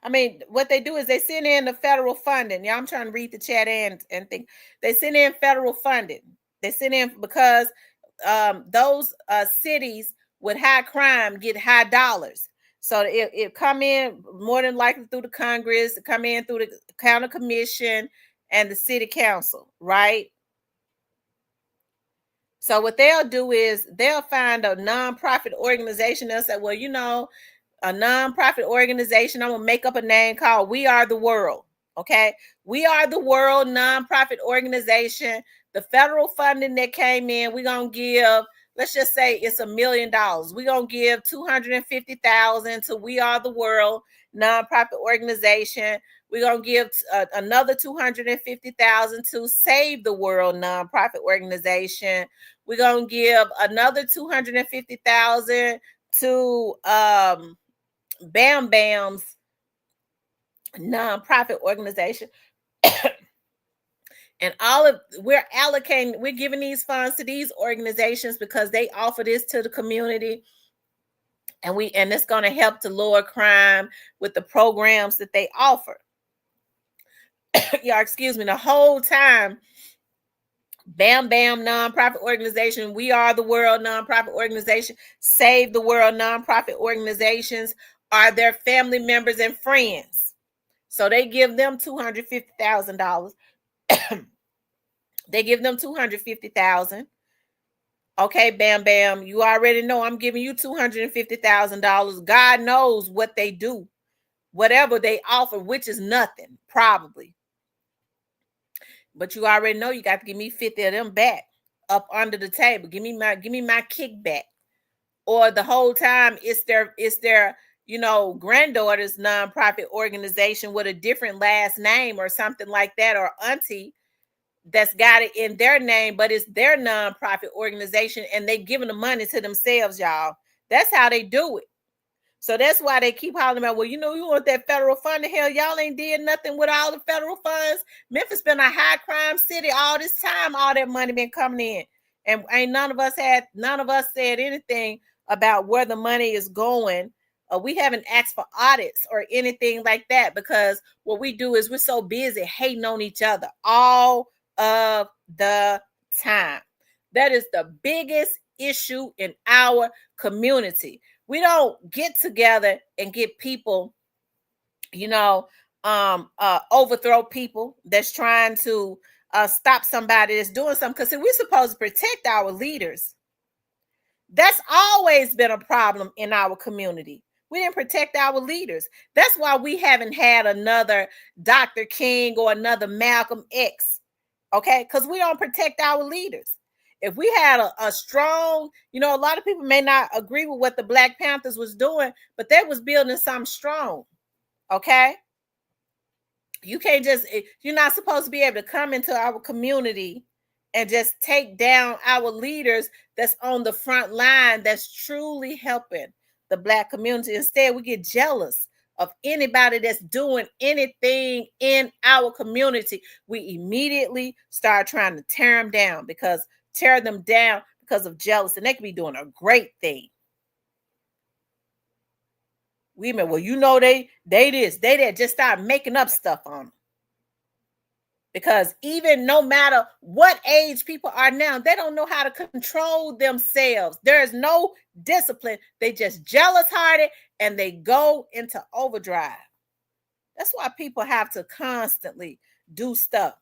[SPEAKER 1] I mean, what they do is they send in the federal funding. Yeah, I'm trying to read the chat and think. They send in federal funding. They send in because those cities with high crime get high dollars. So it come in more than likely through the Congress, it come in through the county commission and the city council, right? So what they'll do is they'll find a nonprofit organization. They'll say, well, you know, a nonprofit organization, I'm going to make up a name called We Are the World. Okay. We Are the World nonprofit organization. The federal funding that came in, we're going to give, let's just say it's $1 million. We're going to give $250,000 to We Are the World nonprofit organization. We're going to give another $250,000 to Save the World nonprofit organization. We're going to give another $250,000 to Bam Bam's nonprofit organization. And we're giving these funds to these organizations because they offer this to the community. And it's going to help to lower crime with the programs that they offer. Yeah, excuse me, the whole time, Bam Bam nonprofit organization, We Are the World nonprofit organization, Save the World nonprofit organizations are their family members and friends. So they give them $250,000. They give them $250,000. Okay, Bam Bam, you already know I'm giving you $250,000. God knows what they do, whatever they offer, which is nothing, probably. But you already know you got to give me 50 of them back up under the table. Give me my kickback. Or the whole time it's their granddaughter's nonprofit organization with a different last name or something like that, or auntie that's got it in their name, but it's their nonprofit organization and they giving the money to themselves, y'all. That's how they do it. So that's why they keep hollering about, well, you want that federal funding. Hell, y'all ain't did nothing with all the federal funds. Memphis been a high crime city all this time. All that money been coming in. And ain't none of us said anything about where the money is going. We haven't asked for audits or anything like that because what we do is we're so busy hating on each other all of the time. That is the biggest issue in our community. We don't get together and get people, overthrow people that's trying to stop somebody that's doing something. Because we're supposed to protect our leaders. That's always been a problem in our community. We didn't protect our leaders. That's why we haven't had another Dr. King or another Malcolm X. Okay, because we don't protect our leaders. If we had a strong, a lot of people may not agree with what the Black Panthers was doing, but they was building something strong. Okay, you're not supposed to be able to come into our community and just take down our leaders that's on the front line, that's truly helping the Black community. Instead, we get jealous of anybody that's doing anything in our community. We immediately start trying to tear them down because of jealousy. And they could be doing a great thing. Women, well, they this, they that, just start making up stuff on them. Because even no matter what age people are now, they don't know how to control themselves. There is no discipline. They just jealous-hearted and they go into overdrive. That's why people have to constantly do stuff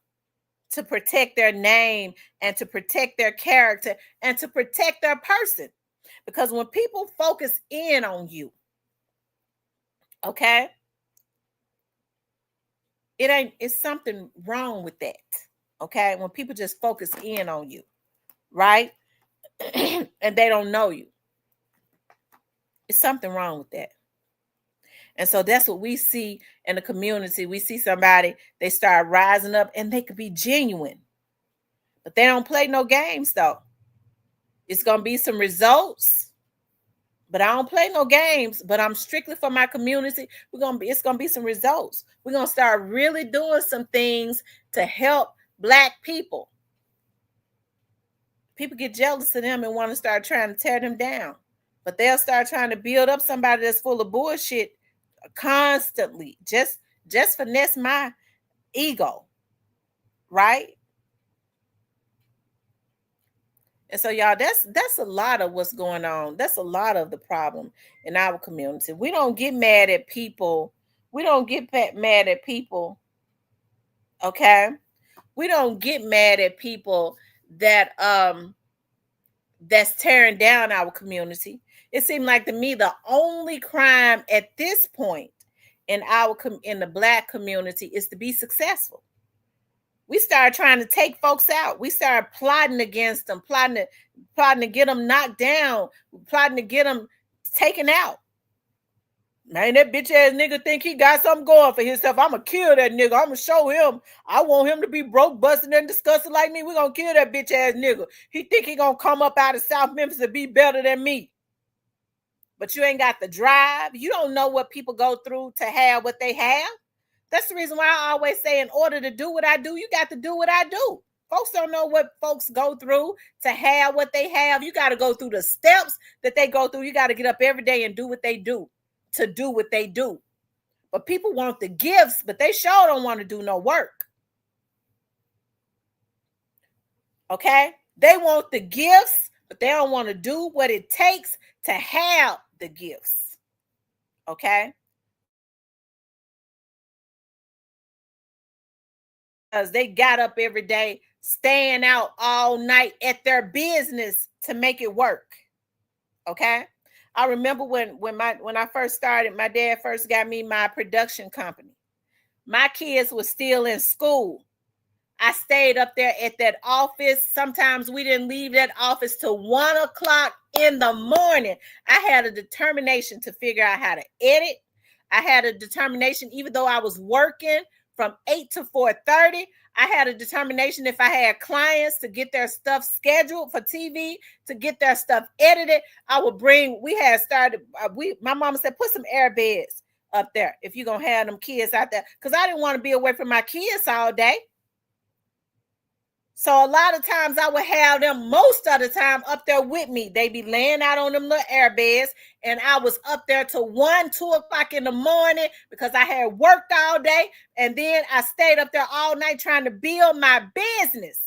[SPEAKER 1] to protect their name and to protect their character and to protect their person. Because when people focus in on you, okay, it's something wrong with that. Okay, when people just focus in on you, right? And they don't know you, it's something wrong with that. And so that's what we see in the community. We see somebody, they start rising up and they could be genuine, but they don't play no games though. It's going to be some results, but I don't play no games, but I'm strictly for my community. It's going to be some results. We're going to start really doing some things to help Black people. People get jealous of them and want to start trying to tear them down, but they'll start trying to build up somebody that's full of bullshit constantly. Just finesse my ego, right? And so, y'all, that's a lot of what's going on. That's a lot of the problem in our community. We don't get mad at people. We don't get mad at people. Okay, we don't get mad at people that that's tearing down our community. It seemed like to me the only crime at this point in the Black community is to be successful. We started trying to take folks out. We started plotting against them, plotting to get them knocked down, plotting to get them taken out. Man, that bitch ass nigga think he got something going for himself. I'm going to kill that nigga. I'm going to show him. I want him to be broke, busted, and disgusted like me. We're going to kill that bitch ass nigga. He think he going to come up out of South Memphis and be better than me. But you ain't got the drive. You don't know what people go through to have what they have. That's the reason why I always say, in order to do what I do, you got to do what I do. Folks don't know what folks go through to have what they have. You got to go through the steps that they go through. You got to get up every day and do what they do to do what they do. But people want the gifts, but they sure don't want to do no work. Okay? They want the gifts, but they don't want to do what it takes to have the gifts. Okay? Because they got up every day, staying out all night at their business to make it work. Okay? I remember when I first started, my dad first got me my production company. My kids were still in school. I stayed up there at that office. Sometimes we didn't leave that office till 1 o'clock in the morning. I had a determination to figure out how to edit. I had a determination, even though I was working from 8 to 4:30, I had a determination if I had clients to get their stuff scheduled for TV, to get their stuff edited, I would bring, my mama said, put some air beds up there if you're going to have them kids out there. Because I didn't want to be away from my kids all day. So a lot of times I would have them most of the time up there with me. They be laying out on them little air beds, and I was up there till 1, 2 o'clock in the morning because I had worked all day. And then I stayed up there all night trying to build my business.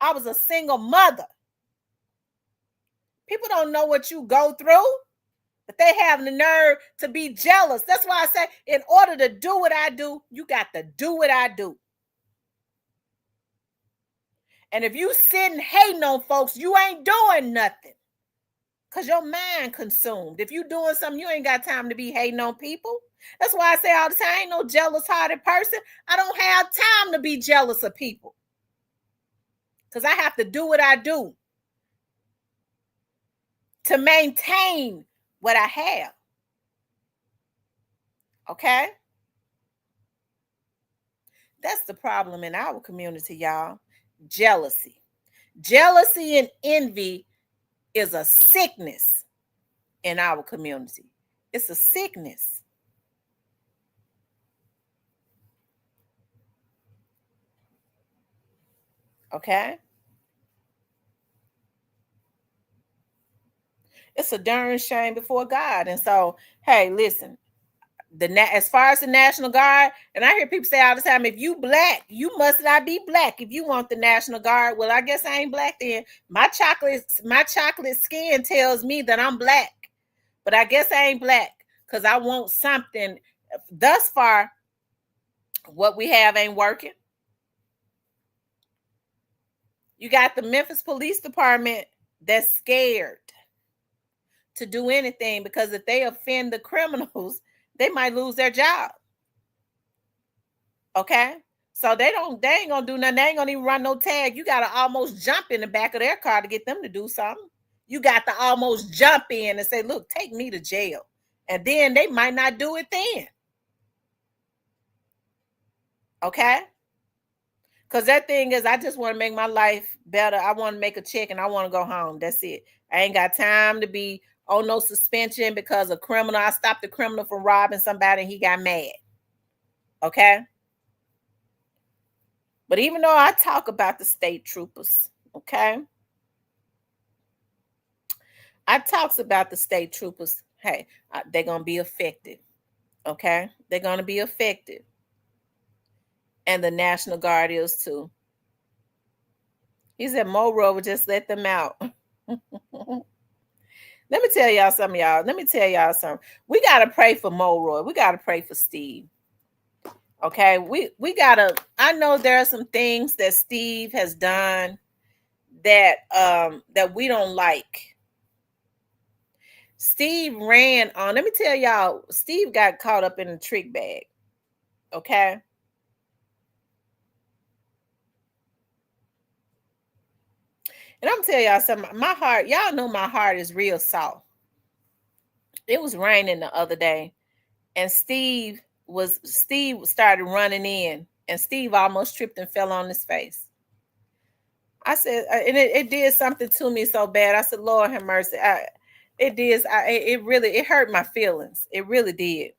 [SPEAKER 1] I was a single mother. People don't know what you go through, but they have the nerve to be jealous. That's why I say, in order to do what I do, you got to do what I do. And if you sitting hating on folks, you ain't doing nothing. Because your mind consumed. If you doing something, you ain't got time to be hating on people. That's why I say all the time, I ain't no jealous-hearted person. I don't have time to be jealous of people. Because I have to do what I do to maintain what I have. Okay? That's the problem in our community, y'all. Jealousy. Jealousy and envy is a sickness in our community. It's a sickness. Okay? It's a darn shame before God. And so, hey, listen, as far as the National Guard, and I hear people say all the time, if you black, you must not be black if you want the National Guard. Well, I guess I ain't black then. My chocolate skin tells me that I'm black, but I guess I ain't black because I want something. Thus far, what we have ain't working. You got the Memphis Police Department that's scared to do anything because if they offend the criminals, they might lose their job. Okay? So they ain't gonna do nothing. They ain't gonna even run no tag. You gotta almost jump in the back of their car to get them to do something. You got to almost jump in and say, look, take me to jail. And then they might not do it then. Okay? Because that thing is, I just want to make my life better. I want to make a check and I want to go home. That's it. I ain't got time to be on no suspension because a criminal. I stopped the criminal from robbing somebody and he got mad. Okay? But even though I talk about the state troopers, okay? I talks about the state troopers. Hey, they're going to be effective. Okay? They're going to be effective. And the National Guard is too. He said Monroe would just let them out. Let me tell y'all something, y'all. Let me tell y'all something. We got to pray for Monroe. We got to pray for Steve. Okay? We got to, I know there are some things that Steve has done that we don't like. Steve ran on, let me tell y'all, Steve got caught up in a trick bag. Okay? And I'm telling y'all something, my heart, y'all know my heart is real soft. It was raining the other day, and Steve started running in, and Steve almost tripped and fell on his face. I said, and it did something to me so bad. I said, Lord have mercy. It hurt my feelings. It really did.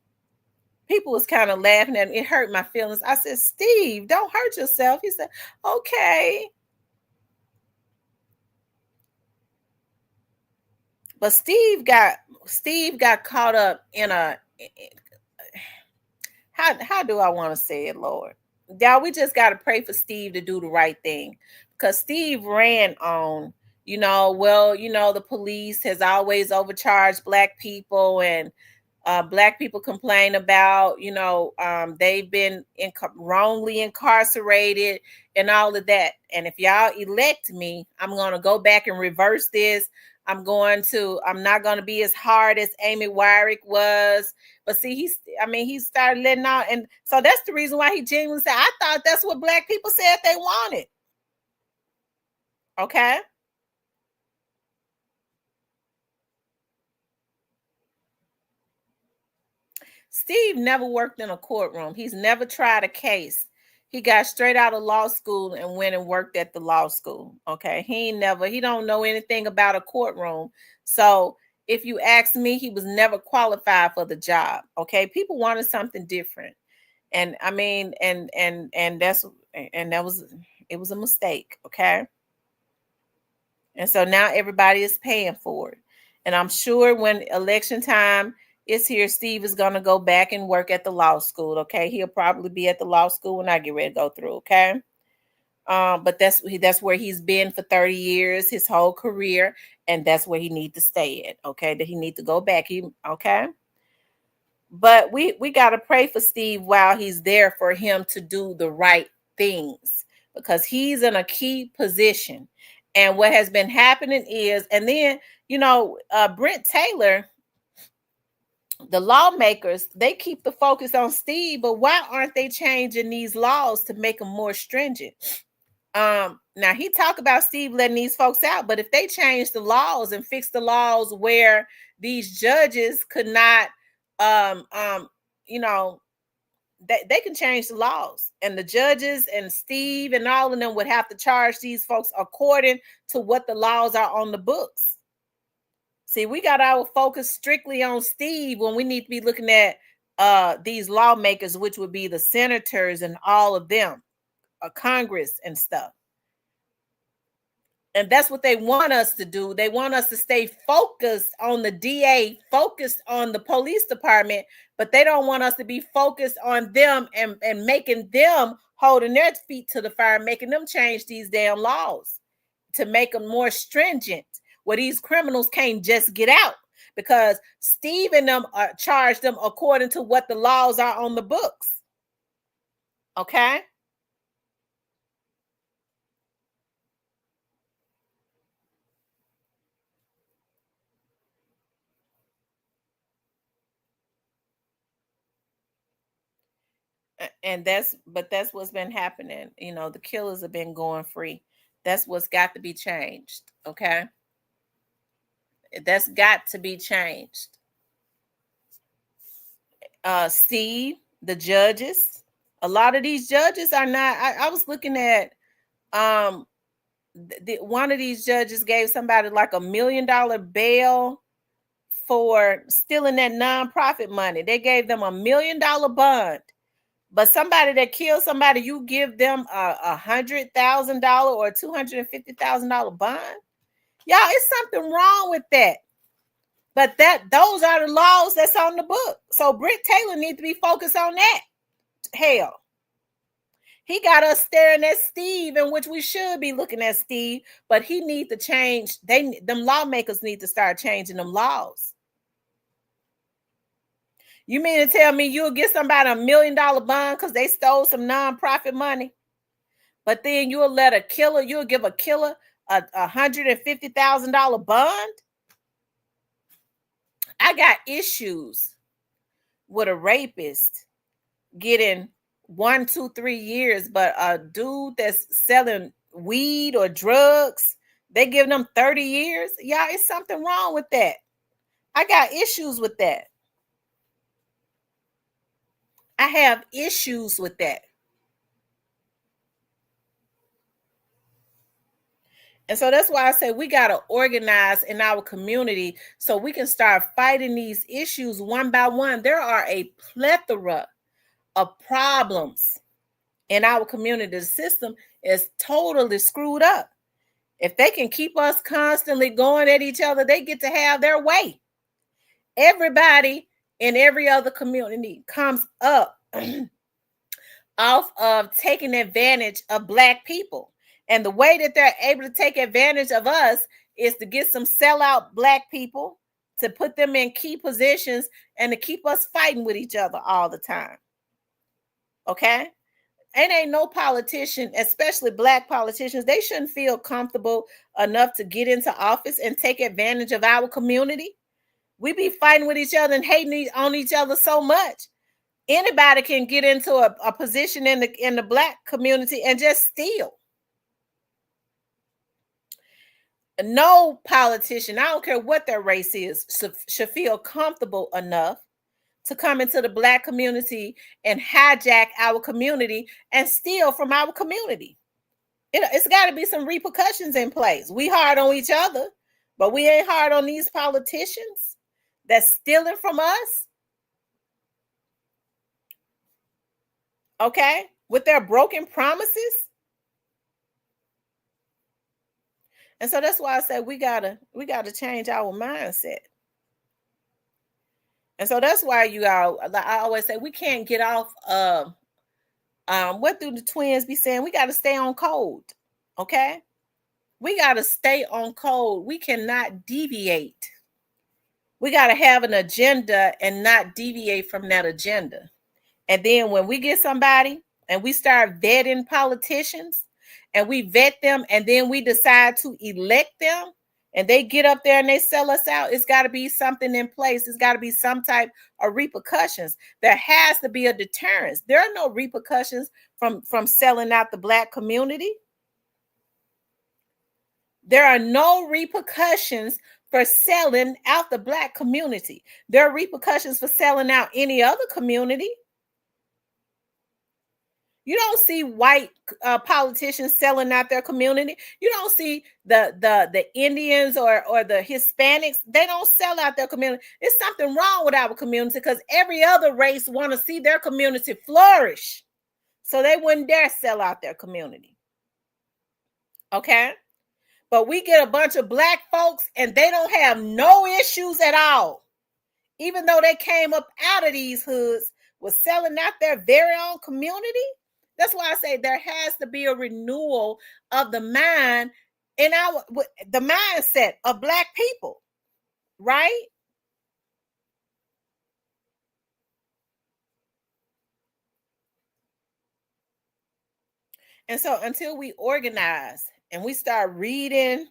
[SPEAKER 1] People was kind of laughing at me. It hurt my feelings. I said, Steve, don't hurt yourself. He said, okay. But Steve got caught up in a, how do I want to say it, Lord? Y'all, we just got to pray for Steve to do the right thing, because Steve ran on, the police has always overcharged black people, and black people complain about, they've been wrongly incarcerated and all of that. And if y'all elect me, I'm going to go back and reverse this. I'm not going to be as hard as Amy Wyrick was. But see, he started letting out. And so that's the reason why he genuinely said, I thought that's what black people said they wanted. Okay? Steve never worked in a courtroom. He's never tried a case. He got straight out of law school and went and worked at the law school. Okay. He don't know anything about a courtroom. So if you ask me, he was never qualified for the job. Okay. People wanted something different. And I mean, and that was a mistake. Okay. And so now everybody is paying for it. And I'm sure when election time is here, Steve is going to go back and work at the law school. Okay. He'll probably be at the law school when I get ready to go through. Okay. But that's where he's been for 30 years, his whole career, and that's where he need to stay at. Okay, that he need to go back. Okay. But we got to pray for Steve while he's there for him to do the right things, because he's in a key position. And what has been happening is, and then Brent Taylor, the lawmakers, they keep the focus on Steve, but why aren't they changing these laws to make them more stringent? Now he talked about Steve letting these folks out, but if they change the laws and fix the laws where these judges could not, um, um, you know, they can change the laws, and the judges and Steve and all of them would have to charge these folks according to what the laws are on the books. See, we got our focus strictly on Steve when we need to be looking at these lawmakers, which would be the senators and all of them, Congress and stuff. And that's what they want us to do. They want us to stay focused on the DA, focused on the police department, but they don't want us to be focused on them and making them holding their feet to the fire, making them change these damn laws to make them more stringent, where these criminals can't just get out, because Steve and them charge them according to what the laws are on the books. Okay? And that's what's been happening. The killers have been going free. That's what's got to be changed. Okay? That's got to be changed. Steve, the judges, a lot of these judges are not. I was looking at one of these judges gave somebody like $1 million bail for stealing that nonprofit money. They gave them $1 million bond. But somebody that kills somebody, you give them $100,000 or $250,000 bond. Y'all, it's something wrong with that. But those are the laws that's on the book. So Brent Taylor needs to be focused on that. Hell, he got us staring at Steve, in which we should be looking at Steve, but he needs to change. Them lawmakers need to start changing them laws. You mean to tell me you'll get somebody $1 million bond because they stole some nonprofit money, but then you'll give a killer a $150,000 bond? I got issues with a rapist getting 1, 2, 3 years, but a dude that's selling weed or drugs, they give them 30 years. Y'all, it's something wrong with that. I got issues with that. I have issues with that. And so that's why I say we got to organize in our community so we can start fighting these issues one by one. There are a plethora of problems in our community. The system is totally screwed up. If they can keep us constantly going at each other, they get to have their way. Everybody in every other community comes up off of taking advantage of Black people. And the way that they're able to take advantage of us is to get some sellout Black people, to put them in key positions, and to keep us fighting with each other all the time. Okay? And ain't no politician, especially Black politicians, they shouldn't feel comfortable enough to get into office and take advantage of our community. We be fighting with each other and hating on each other so much. Anybody can get into a position in the Black community and just steal. No politician, I don't care what their race is, should feel comfortable enough to come into the Black community and hijack our community and steal from our community. It's got to be some repercussions in place. We hard on each other, but we ain't hard on these politicians that's stealing from us. Okay? With their broken promises. And so that's why I said we gotta change our mindset. And so that's why I always say we can't get off What do the twins be saying? We got to stay on code. Okay. We got to stay on code. We cannot deviate. We got to have an agenda and not deviate from that agenda. And then when we get somebody and we start vetting politicians and we vet them and then we decide to elect them and they get up there and they sell us out, it's got to be something in place. It's got to be some type of repercussions. There has to be a deterrence. There are no repercussions from selling out the Black community. There are no repercussions for selling out the Black community. There are repercussions for selling out any other community. You don't see white politicians selling out their community. You don't see the Indians or the Hispanics. They don't sell out their community. There's something wrong with our community because every other race want to see their community flourish. So they wouldn't dare sell out their community. Okay? But we get a bunch of Black folks and they don't have no issues at all. Even though they came up out of these hoods, was selling out their very own community. That's why I say there has to be a renewal of the mind in the mindset of Black people, right? And so until we organize and we start reading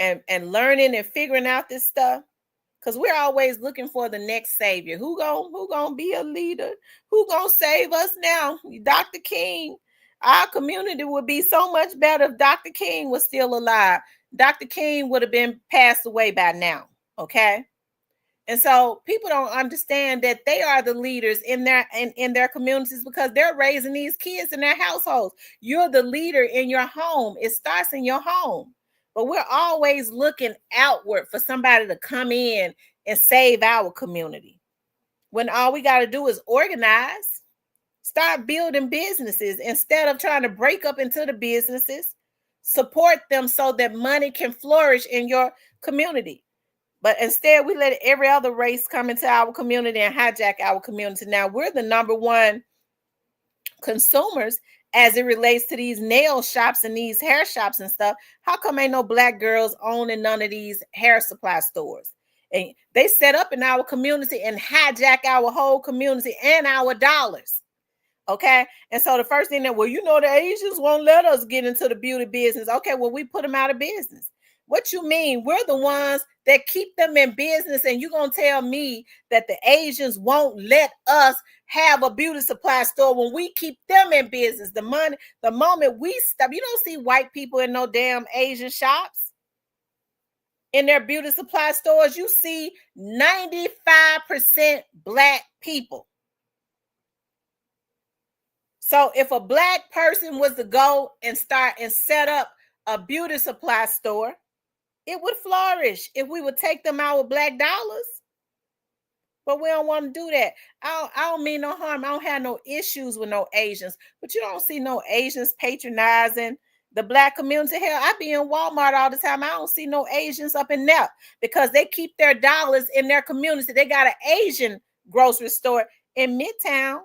[SPEAKER 1] and learning and figuring out this stuff, because we're always looking for the next savior. Who gonna be a leader? Who gonna save us now? Dr. King. Our community would be so much better if Dr. King was still alive. Dr. King would have been passed away by now. Okay. And so people don't understand that they are the leaders in their communities because they're raising these kids in their households. You're the leader in your home. It starts in your home. But we're always looking outward for somebody to come in and save our community. When all we got to do is organize, start building businesses instead of trying to break up into the businesses, support them so that money can flourish in your community. But instead, we let every other race come into our community and hijack our community. Now, we're the number one consumers as it relates to these nail shops and these hair shops and stuff. How come ain't no Black girls owning none of these hair supply stores? And they set up in our community and hijack our whole community and our dollars. Okay. And so the first thing that, well, the Asians won't let us get into the beauty business. Okay. Well, we put them out of business. What you mean? We're the ones that keep them in business, and you're going to tell me that the Asians won't let us have a beauty supply store when we keep them in business? The moment we stop, you don't see white people in no damn Asian shops. In their beauty supply stores, you see 95% Black people. So if a Black person was to go and start and set up a beauty supply store, it would flourish if we would take them our Black dollars. But we don't want to do that. I don't mean no harm. I don't have no issues with no Asians, but you don't see no Asians patronizing the Black community. Hell, I be in Walmart all the time. I don't see no Asians up in there because they keep their dollars in their community. They got an Asian grocery store in Midtown.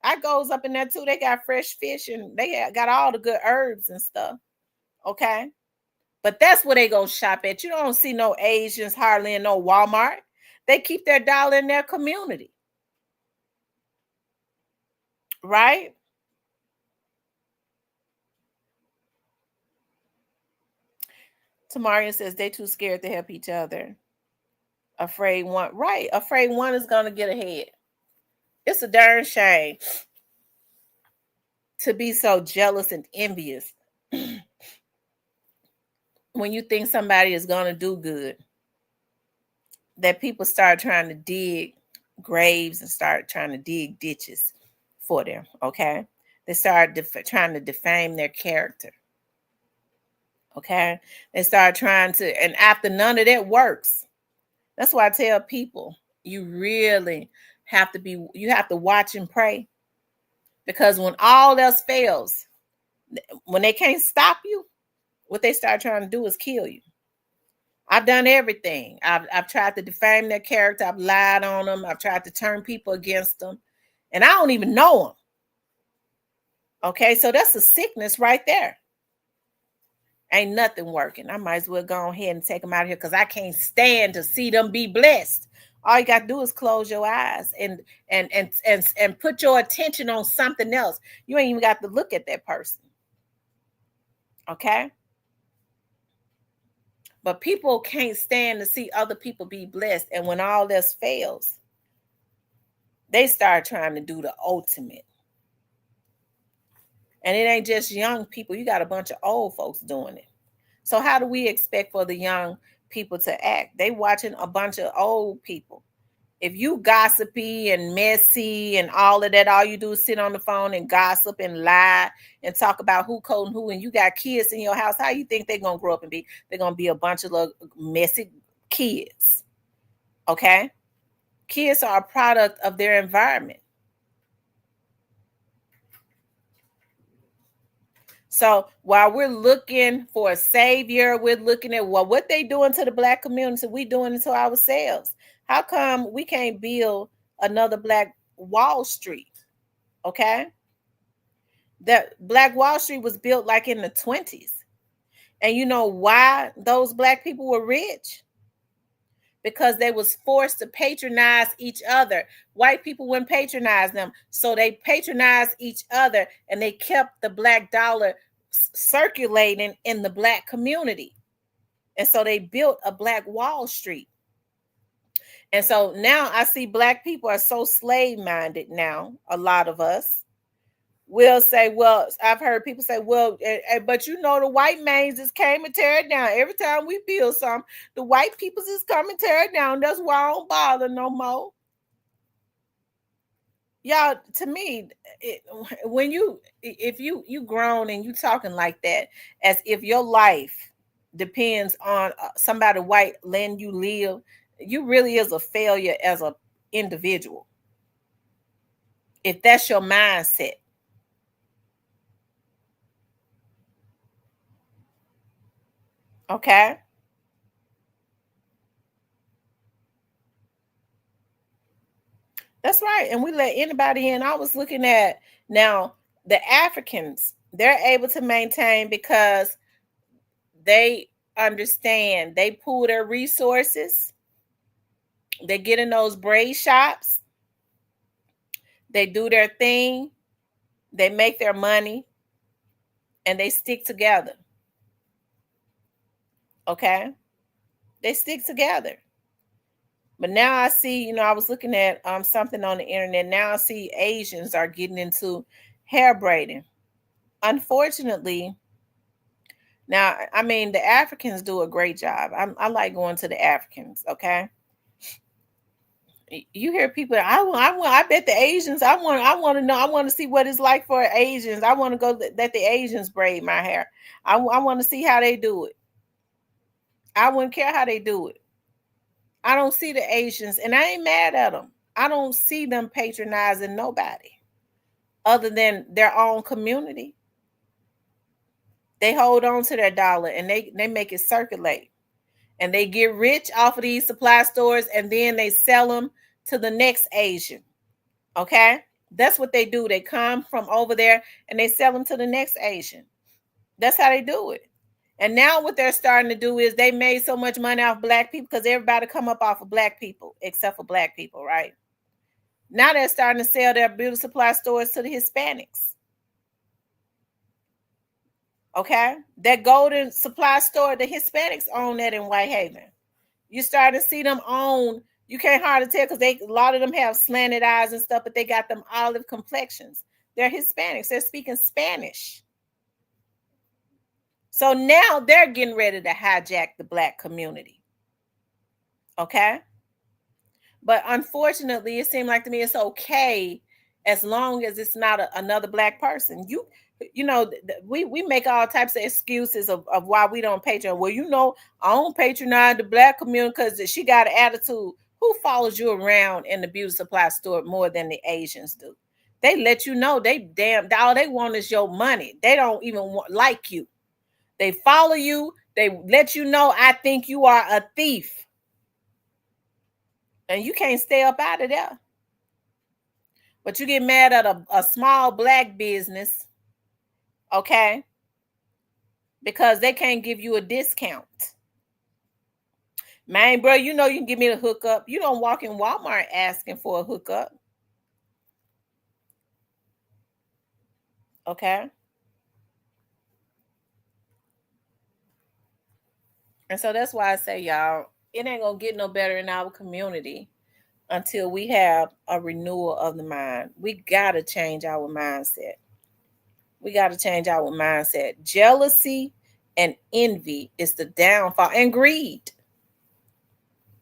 [SPEAKER 1] I goes up in there too. They got fresh fish and they got all the good herbs and stuff. Okay. But that's where they go shop at. You don't see no Asians hardly in no Walmart. They keep their dollar in their community. Right? Tamaria says they too scared to help each other. Afraid one is going to get ahead. It's a darn shame to be so jealous and envious when you think somebody is going to do good, that people start trying to dig graves and start trying to dig ditches for them, okay? They start trying to defame their character, okay? They start trying to, and after none of that works, that's why I tell people, you really have to watch and pray, because when all else fails, when they can't stop you, what they start trying to do is kill you. I've done everything. I've tried to defame their character. I've lied on them. I've tried to turn people against them. And I don't even know them. Okay, so that's a sickness right there. Ain't nothing working. I might as well go ahead and take them out of here because I can't stand to see them be blessed. All you got to do is close your eyes and put your attention on something else. You ain't even got to look at that person. Okay? But people can't stand to see other people be blessed. And when all this fails, they start trying to do the ultimate. And it ain't just young people. You got a bunch of old folks doing it. So how do we expect for the young people to act? They watching a bunch of old people. If you gossipy and messy and all of that, all you do is sit on the phone and gossip and lie and talk about who coding who, and you got kids in your house, how you think they're gonna grow up and be? They're gonna be a bunch of little messy kids. Okay? Kids are a product of their environment. So while we're looking for a savior, we're looking at what they doing to the black community, we doing it to ourselves. How come we can't build another Black Wall Street? Okay. That Black Wall Street was built like in the 20s. And you know why those black people were rich? Because they was forced to patronize each other. White people wouldn't patronize them, so they patronized each other, and they kept the black dollar circulating in the black community. And so they built a Black Wall Street. And so now I see black people are so slave minded now. A lot of us will say, well, I've heard people say, well, but you know, the white man just came and tear it down. Every time we build something, the white people just come and tear it down. That's why I don't bother no more. Y'all, to me, when if you grown and you talking like that, as if your life depends on somebody white letting you live, you really is a failure as a individual. If that's your mindset. Okay. That's right. And we let anybody in. I was looking at now the Africans, they're able to maintain because they understand, they pool their resources, they get in those braid shops, they do their thing, they make their money, and they stick together. Okay. They stick together. But now I see, I was looking at something on the internet. Now I see Asians are getting into hair braiding. Unfortunately, now I mean the Africans do a great job. I like going to the Africans. Okay, you hear people. I bet the Asians. I want to know. I want to see what it's like for Asians. I want to go let the Asians braid my hair. I want to see how they do it. I wouldn't care how they do it. I don't see the Asians, and I ain't mad at them. I don't see them patronizing nobody other than their own community. They hold on to their dollar and they make it circulate. And they get rich off of these supply stores, and then they sell them to the next Asian. Okay? That's what they do. They come from over there and they sell them to the next Asian. That's how they do it. And now what they're starting to do is they made so much money off black people because everybody come up off of black people except for black people, right? Now they're starting to sell their beauty supply stores to the Hispanics. Okay? That golden supply store, the Hispanics own that in Whitehaven. You start to see them own, you can't hardly tell because a lot of them have slanted eyes and stuff, but they got them olive complexions. They're Hispanics. They're speaking Spanish. So now they're getting ready to hijack the black community. Okay? But unfortunately, it seemed like to me it's okay as long as it's not another black person. We make all types of excuses of why we don't patronize. Well, I don't patronize the black community because she got an attitude. Who follows you around in the beauty supply store more than the Asians do? They let you know all they want is your money. They don't even like you. They follow you. They let you know, I think you are a thief. And you can't stay up out of there. But you get mad at a small black business Okay? Because they can't give you a discount. Man, bro, you know you can give me a hookup. You don't walk in Walmart asking for a hookup. Okay? And so that's why I say, y'all, it ain't gonna get no better in our community until we have a renewal of the mind. We gotta change our mindset. We gotta change our mindset. Jealousy and envy is the downfall, and greed.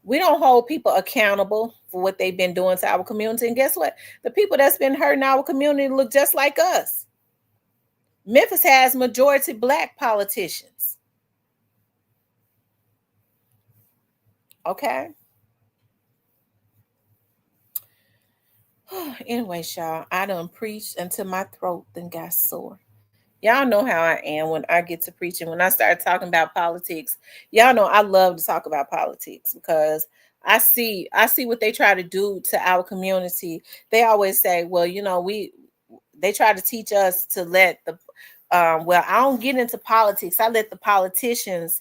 [SPEAKER 1] We don't hold people accountable for what they've been doing to our community. And guess what? The people that's been hurting our community look just like us. Memphis has majority black politicians. Okay. Anyway, y'all, I done preached until my throat then got sore. Y'all know how I am when I get to preaching. When I start talking about politics, y'all know I love to talk about politics because I see what they try to do to our community. They always say, well, they try to teach us to let the well, I don't get into politics. I let the politicians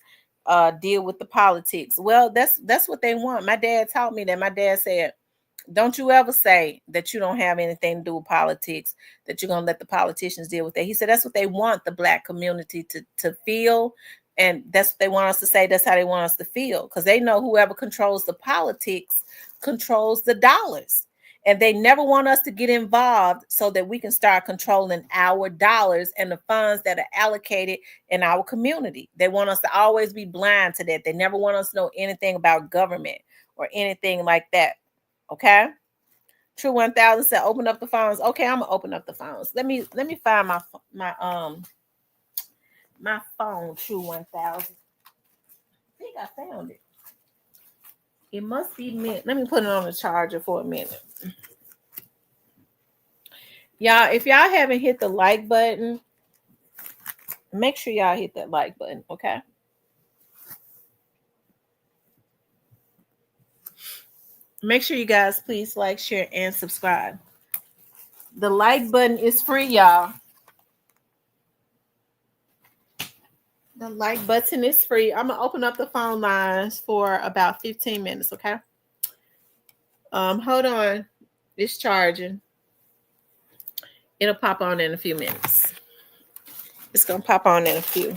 [SPEAKER 1] deal with the politics. Well, that's what they want. My dad taught me that. My dad said, don't you ever say that you don't have anything to do with politics, that you're going to let the politicians deal with that. He said that's what they want the black community to feel. And that's what they want us to say. That's how they want us to feel. Because they know whoever controls the politics controls the dollars. And they never want us to get involved so that we can start controlling our dollars and the funds that are allocated in our community. They want us to always be blind to that. They never want us to know anything about government or anything like that. Okay. True 1000 said open up the phones. Okay, I'm gonna open up the phones. Let me find my phone, True 1000. I think I found it. It must be mint. Let me put it on the charger for a minute. Y'all, if y'all haven't hit the like button, make sure y'all hit that like button, okay? Make sure you guys please like, share, and subscribe. The like button is free, y'all. The like button is free. I'm gonna open up the phone lines for about 15 minutes, okay? Hold on. It's charging. It'll pop on in a few minutes. It's gonna pop on in a few.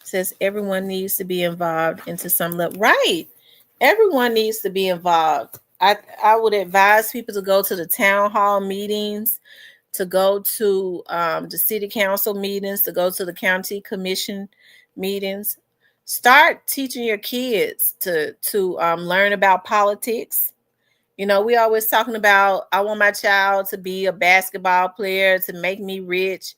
[SPEAKER 1] Says everyone needs to be involved into some level. Right. Everyone needs to be involved. I would advise people to go to the town hall meetings, to go to the city council meetings, to go to the county commission meetings. Start teaching your kids to learn about politics. You know, we always talking about I want my child to be a basketball player to make me rich,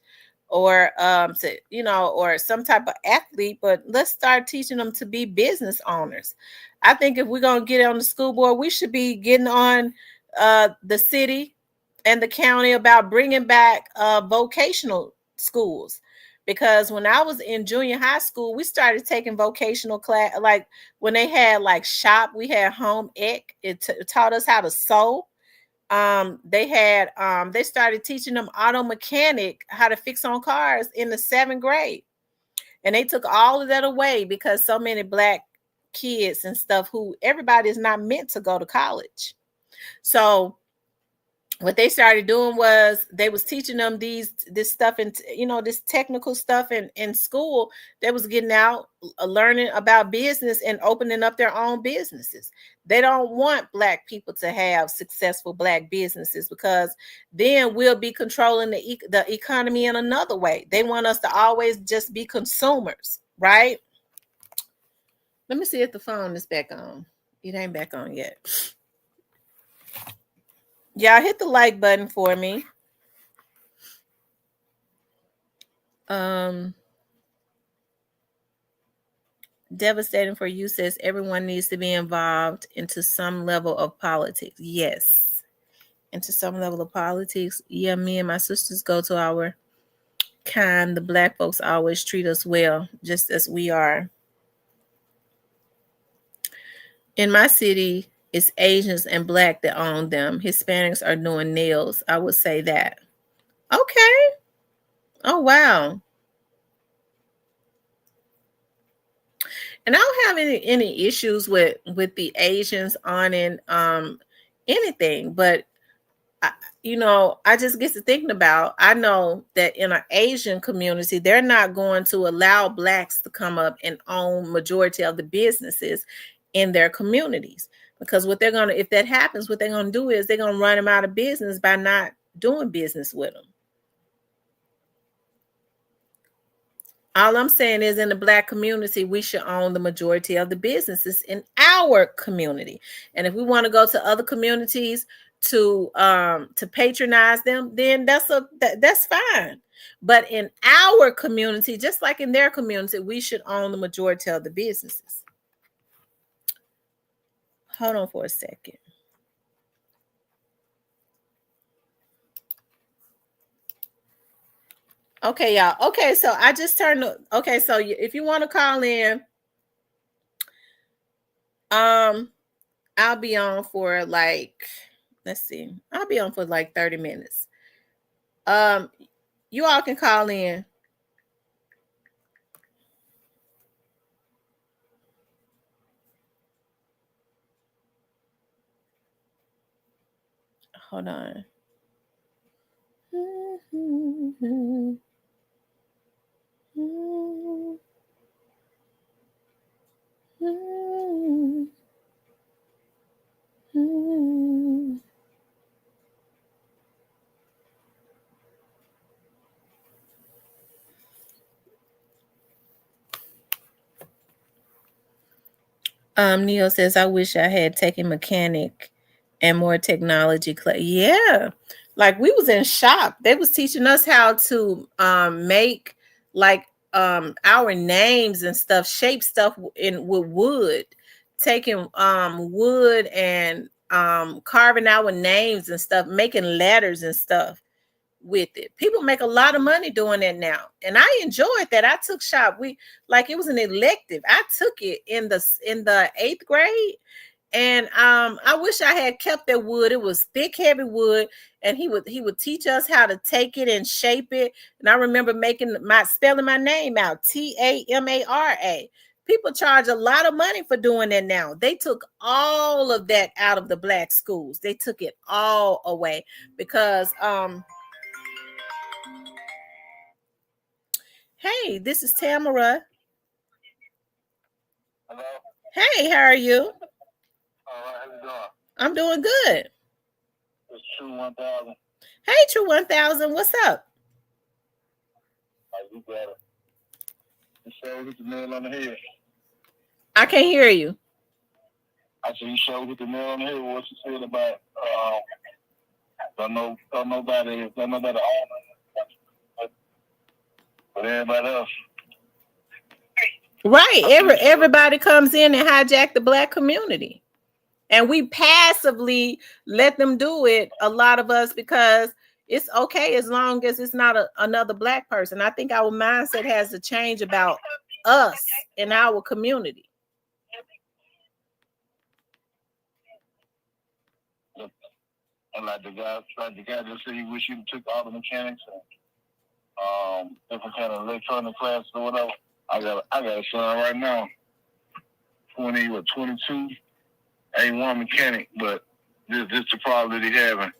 [SPEAKER 1] or or some type of athlete, but let's start teaching them to be business owners. I think if we're going to get on the school board, we should be getting on the city and the county about bringing back vocational schools, because when I was in junior high school, we started taking vocational class. Like when they had like shop, we had home ec. It taught us how to sew. They started teaching them auto mechanic, how to fix on cars in the 7th grade. And they took all of that away because so many black kids and stuff, who everybody is not meant to go to college. So what they started doing was they was teaching them this stuff, and this technical stuff in school. They was getting out, learning about business and opening up their own businesses. They don't want black people to have successful black businesses, because then we'll be controlling the economy in another way. They want us to always just be consumers, right? Let me see if the phone is back on. It ain't back on yet. Y'all hit the like button for me. Devastating for you says everyone needs to be involved into some level of politics. Yes, into some level of politics. Yeah, me and my sisters go to our kind. The black folks always treat us well, just as we are. In my city, It's Asians and black that own them. Hispanics are doing nails. I would say that. Okay. Oh wow. And I don't have any issues with the Asians owning anything, but I, I just get to thinking about. I know that in an Asian community, they're not going to allow blacks to come up and own majority of the businesses in their communities, because what they're gonna, if that happens, what they're gonna do is they're gonna run them out of business by not doing business with them. All I'm saying is, in the black community, we should own the majority of the businesses in our community. And if we want to go to other communities to patronize them, then that's fine. But in our community, just like in their community, we should own the majority of the businesses. Hold on for a second. Okay, y'all. Okay, so I just turned. Okay, so if you want to call in, I'll be on for like, let's see, I'll be on for like 30 minutes. You all can call in. Hold on. Neil says, I wish I had taken mechanic and more technology class. Yeah. Like we was in shop. They was teaching us how to make like our names and stuff, shape stuff in with wood, taking wood and carving our names and stuff, making letters and stuff with it. People make a lot of money doing that now. And I enjoyed that. I took shop. We like it was an elective. I took it in the 8th grade. And I wish I had kept that wood. It was thick, heavy wood, and he would teach us how to take it and shape it. And I remember spelling my name out, Tamara. People charge a lot of money for doing that now. They took all of that out of the black schools. They took it all away because hey, this is Tamara.
[SPEAKER 2] Hello.
[SPEAKER 1] Hey, how are you?
[SPEAKER 2] All right, how you doing?
[SPEAKER 1] I'm doing good.
[SPEAKER 2] It's True 1000.
[SPEAKER 1] Hey, True 1000, what's up?
[SPEAKER 2] You got it. You sure hit the nail on the head.
[SPEAKER 1] I can't hear you.
[SPEAKER 2] I said you sure hit the nail on the head. What you said about don't nobody own it, but everybody else.
[SPEAKER 1] Right. Everybody comes in and hijack the black community. And we passively let them do it, a lot of us, because it's okay as long as it's not another black person. I think our mindset has to change about us in our community.
[SPEAKER 2] And like the guy just said, he wish he took all the mechanics and different kind of electronic classes or whatever. I got a son right now, 22. Ain't one mechanic, but this the problem that he having.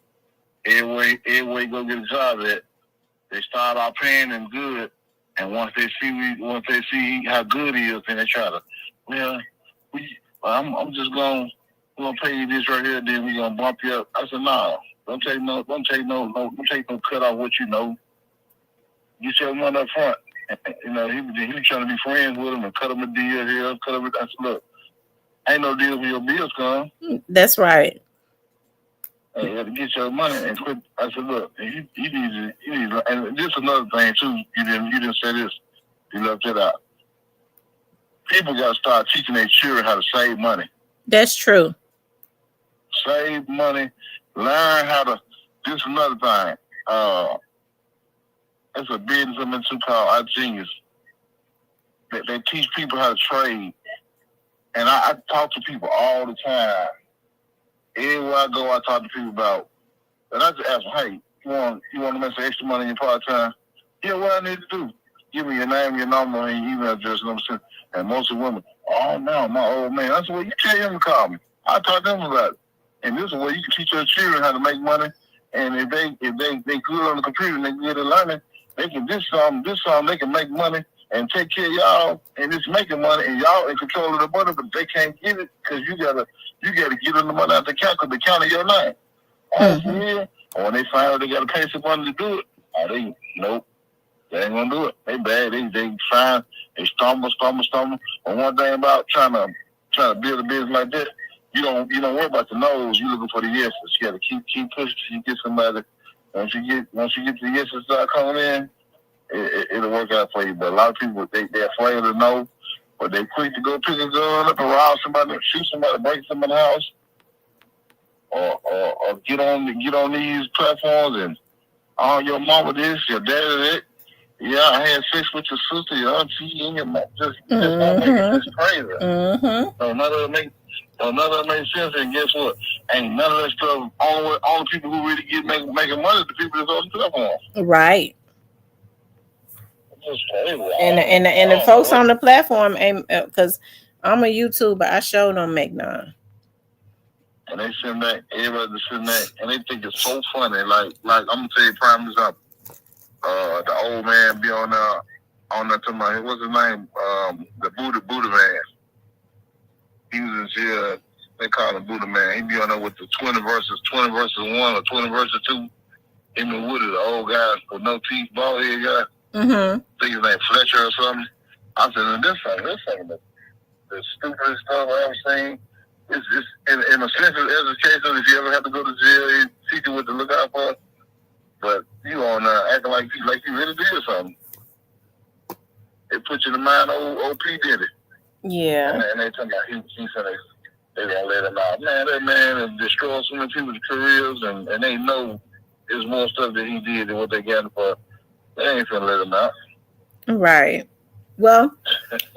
[SPEAKER 2] Every way he go get a job at, they start out paying him good, and once they see how good he is, then they try to, I'm just gonna pay you this right here, then we gonna bump you up. I said, no, don't take no cut off what you know. Get your money up front. He was trying to be friends with him and cut him a deal here, cut him. I said, look, ain't no deal when your bills come.
[SPEAKER 1] That's right.
[SPEAKER 2] You have to get your money and quit. I said, look, you need to, and this is another thing too. You didn't say this. You left it out. People got to start teaching their children how to save money.
[SPEAKER 1] That's true.
[SPEAKER 2] Save money. Learn how to. This is another thing. It's a business I'm into called iGenius. They teach people how to trade. And I talk to people all the time. Everywhere I go, I talk to people about, and I just ask them, hey, you want to make some extra money in your part time? Yeah, what I need to do? Give me your name, your number, and your email address, and I'm saying. And most of the women, oh no, my old man. I said, well, you tell him to call me. I talk to them about it. And this is where you can teach your children how to make money. And if they good on the computer and they good at learning, they can this they can make money and take care of y'all, and it's making money, and y'all in control of the money, but they can't get it because you gotta get them the money out the account because they count your name. Oh, yeah. And when they find out they gotta pay some money to do it, they nope. They ain't gonna do it. They bad. They fine. They stumble. And one thing about trying to build a business like that, you don't worry about the no's. You looking for the yeses. You gotta keep pushing till you get somebody. Once you get the yeses start coming in, it'll work out for you. But a lot of people they're afraid of no, but they quick to go pick a gun up and rob somebody, shoot somebody, break somebody's house, or get on these platforms and your mama this, your daddy that. Yeah, I had sex with your sister, your auntie, and your mom. Just don't make it just crazy. So none of that makes sense. And guess what? Ain't none of that stuff. All the people who really get making money are the people that's on the platform.
[SPEAKER 1] Right.
[SPEAKER 2] It's crazy.
[SPEAKER 1] And the folks on the platform ain't because I'm a YouTuber. I sure don't make none.
[SPEAKER 2] And they sitting back, everybody sitting back, and they think it's so funny. Like I'm gonna tell you a prime example. The old man be on there talking about what's his name? The Buddha man. He was in jail. They call him Buddha man. He be on there with the 20 verses 1 or 20 verses 2. Him and Woody, the old guy with no teeth, bald head guy. I think his name Fletcher or something. I said, this ain't the stupidest stuff I ever seen. It's in a sense of education. If you ever have to go to jail, it teach you what to look out for. But you on acting like you really did something. It put you in the mind of old P. Diddy.
[SPEAKER 1] Yeah.
[SPEAKER 2] And they talking about he said they gonna let him out. Man, that man has destroyed so many people's careers, and they know there's more stuff that he did than what they got for. They ain't finna let him out.
[SPEAKER 1] Right. Well,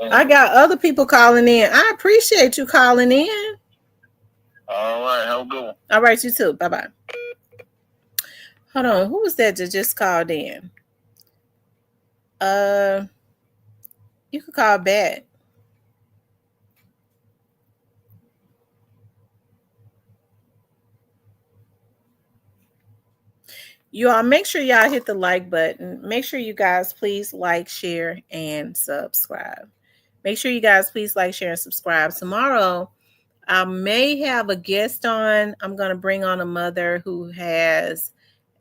[SPEAKER 1] I got other people calling in. I appreciate you calling in.
[SPEAKER 2] All right, have a good one.
[SPEAKER 1] All right, you too. Bye bye. Hold on, who was that just called in? You could call back. You all make sure y'all hit the like button. Make sure you guys please like, share, and subscribe. Make sure you guys please like, share, and subscribe. Tomorrow, I may have a guest on. I'm going to bring on a mother who has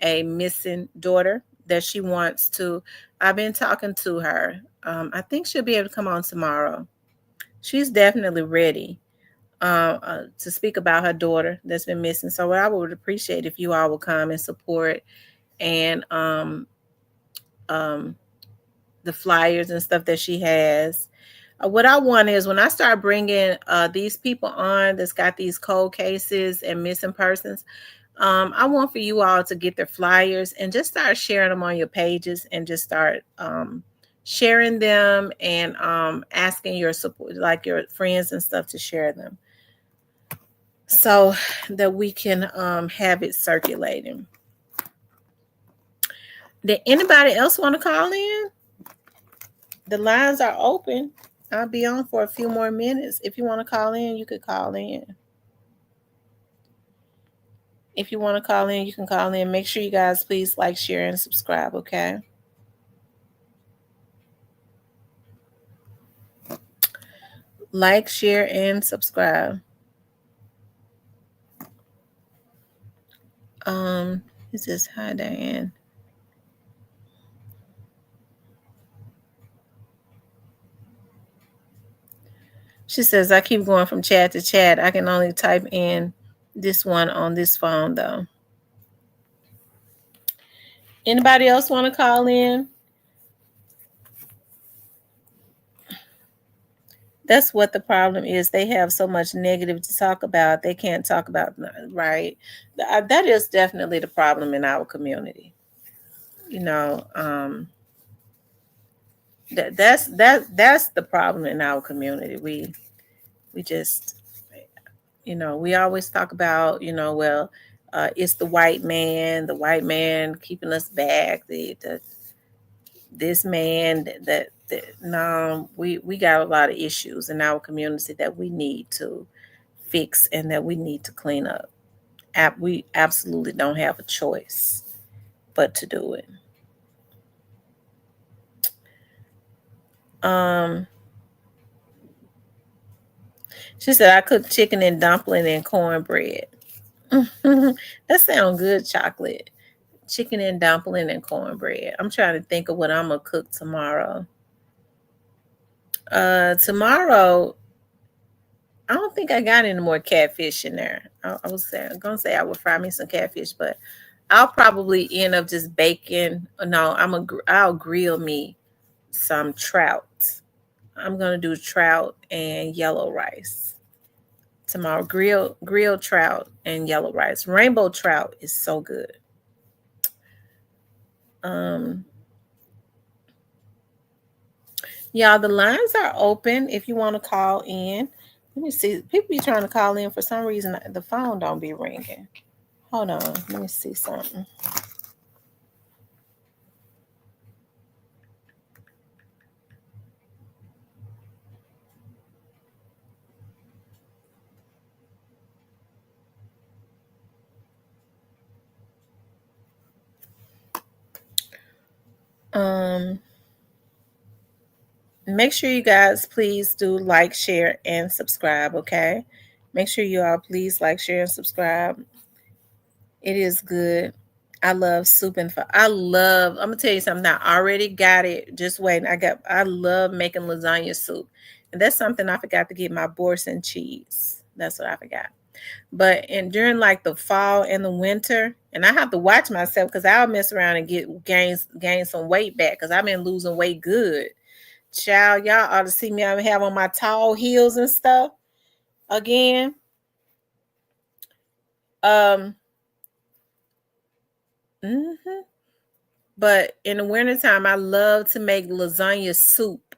[SPEAKER 1] a missing daughter that she wants to. I've been talking to her. I think she'll be able to come on tomorrow. She's definitely ready to speak about her daughter that's been missing. So I would appreciate if you all will come and support and the flyers and stuff that she has. What I want is when I start bringing these people on that's got these cold cases and missing persons, I want for you all to get their flyers and just start sharing them on your pages and just start sharing them and asking your support, like your friends and stuff, to share them so that we can have it circulating. Did anybody else want to call in? The lines are open. I'll be on for a few more minutes. If you want to call in, you could call in. If you want to call in, you can call in. Make sure you guys please like, share, and subscribe, okay? Like, share, and subscribe. It says, hi, Diane. She says, I keep going from chat to chat. I can only type in this one on this phone, though. Anybody else want to call in? That's what the problem is. They have so much negative to talk about. They can't talk about, right? That is definitely the problem in our community. You know, that's the problem in our community. We just, We always talk about, well, it's the white man keeping us back, this man that no, we got a lot of issues in our community that we need to fix and that we need to clean up. We absolutely don't have a choice but to do it. Um, she said I cooked chicken and dumpling and cornbread. That sounds good, chocolate. Chicken and dumpling and cornbread. I'm trying to think of what I'm gonna cook tomorrow. Tomorrow, I don't think I got any more catfish in there. Gonna say I would fry me some catfish, but I'll probably end up just baking. No, I'll grill me some trout. I'm gonna do trout and yellow rice tomorrow. Grilled trout and yellow rice. Rainbow trout is so good. Um, Y'all, the lines are open if you want to call in. Let me see. People be trying to call in for some reason. The phone don't be ringing. Hold on. Let me see something. Um, Make sure you guys please do like, share, and subscribe. Okay. Make sure you all please like, share, and subscribe. It is good. I love soup and I'm gonna tell you something. I already got it. Just waiting. I love making lasagna soup. And that's something I forgot to get my Boursin cheese. That's what I forgot. But during like the fall and the winter, and I have to watch myself because I'll mess around and gain some weight back because I've been losing weight good. Child, y'all ought to see me. I have on my tall heels and stuff again. Um, mhm. But in the wintertime, I love to make lasagna soup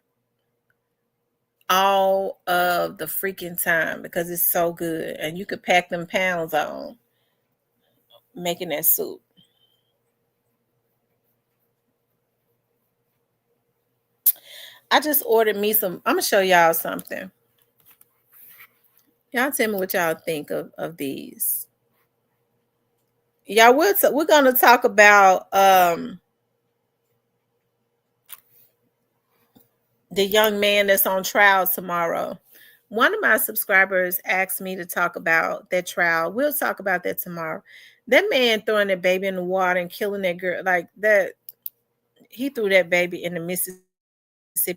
[SPEAKER 1] all of the freaking time because it's so good. And you could pack them pounds on making that soup. I just ordered me some. I'm going to show y'all something. Y'all tell me what y'all think of these. Y'all, we're going to talk about the young man that's on trial tomorrow. One of my subscribers asked me to talk about that trial. We'll talk about that tomorrow. That man throwing that baby in the water and killing that girl like that. He threw that baby in the Mississippi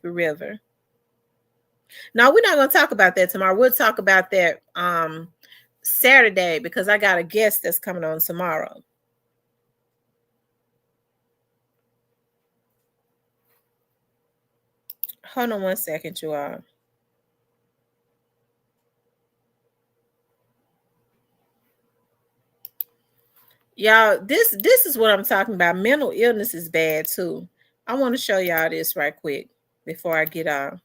[SPEAKER 1] River. Now we're not going to talk about that tomorrow. We'll talk about that Saturday because I got a guest that's coming on tomorrow. Hold on one second, you all. Y'all, this is what I'm talking about. Mental illness is bad too. I want to show y'all this right quick before I get off.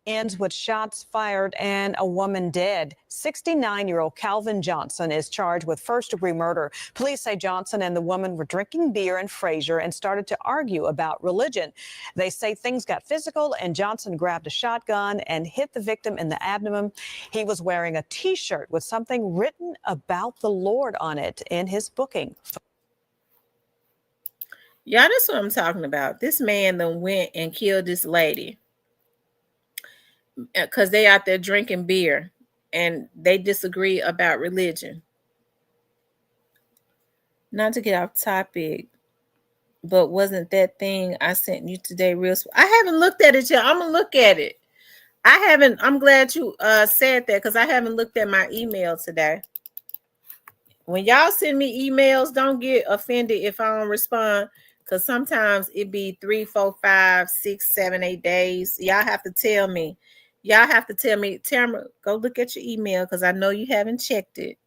[SPEAKER 3] Ends with shots fired and a woman dead. 69-year-old Calvin Johnson is charged with first-degree murder. Police say Johnson and the woman were drinking beer in Fraser and started to argue about religion. They say things got physical and Johnson grabbed a shotgun and hit the victim in the abdomen. He was wearing a T-shirt with something written about the Lord on it in his booking.
[SPEAKER 1] Y'all, that's what I'm talking about. This man then went and killed this lady because they out there drinking beer and they disagree about religion. Not to get off topic, but wasn't that thing I sent you today real? I haven't looked at it yet. I'm gonna look at it. I haven't. I'm glad you said that because I haven't looked at my email today. When y'all send me emails, don't get offended if I don't respond because sometimes it be 3, 4, 5, 6, 7, 8 days. Y'all have to tell me Y'all have to tell me, Tamara, go look at your email because I know you haven't checked it.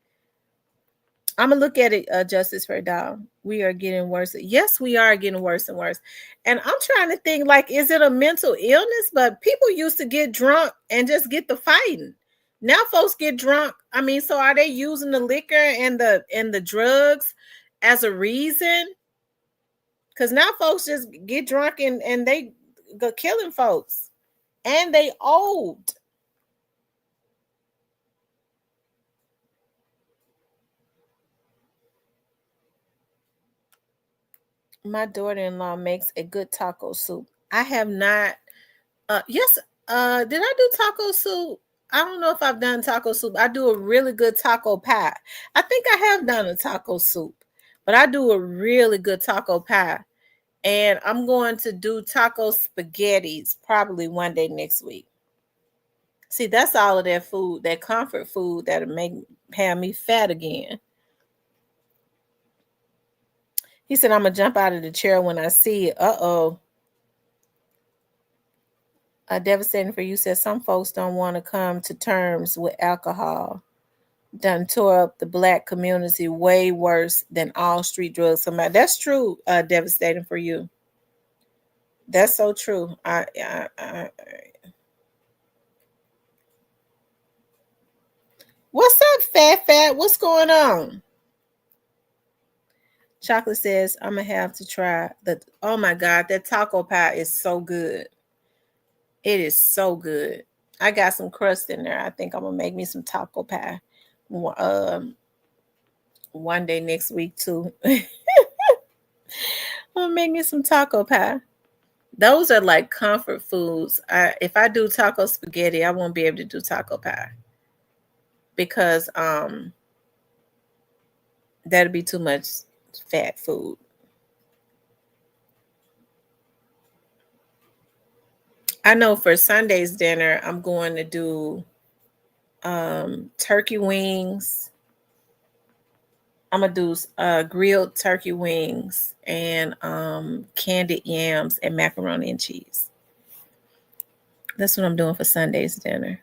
[SPEAKER 1] I'm gonna look at it, Justice for a Dog. We are getting worse. Yes, we are getting worse and worse. And I'm trying to think, like, is it a mental illness? But people used to get drunk and just get the fighting. Now folks get drunk. I mean, so are they using the liquor and the drugs as a reason? Because now folks just get drunk and they go killing folks. And they old. My daughter-in-law makes a good taco soup. I have not. Yes. Did I do taco soup? I don't know if I've done taco soup. I do a really good taco pie. I think I have done a taco soup, but I do a really good taco pie. And I'm going to do taco spaghettis probably one day next week. See, that's all of that food, that comfort food that'll have me fat again. He said, I'm gonna jump out of the chair when I see it. Uh-oh. Devastating for you said some folks don't want to come to terms with alcohol. Done tore up the black community way worse than all street drugs. Somebody that's true. Devastating for you. That's so true. What's up, Fat? What's going on? Chocolate says I'm gonna have to try the. Oh my god, that taco pie is so good. It is so good. I got some crust in there. I think I'm gonna make me some taco pie. One day next week too. I'm gonna make me some taco pie. Those are like comfort foods. If I do taco spaghetti, I won't be able to do taco pie because that'd be too much fat food. I know for Sunday's dinner, I'm going to do turkey wings. I'm gonna do grilled turkey wings and candied yams and macaroni and cheese. That's what I'm doing for Sunday's dinner.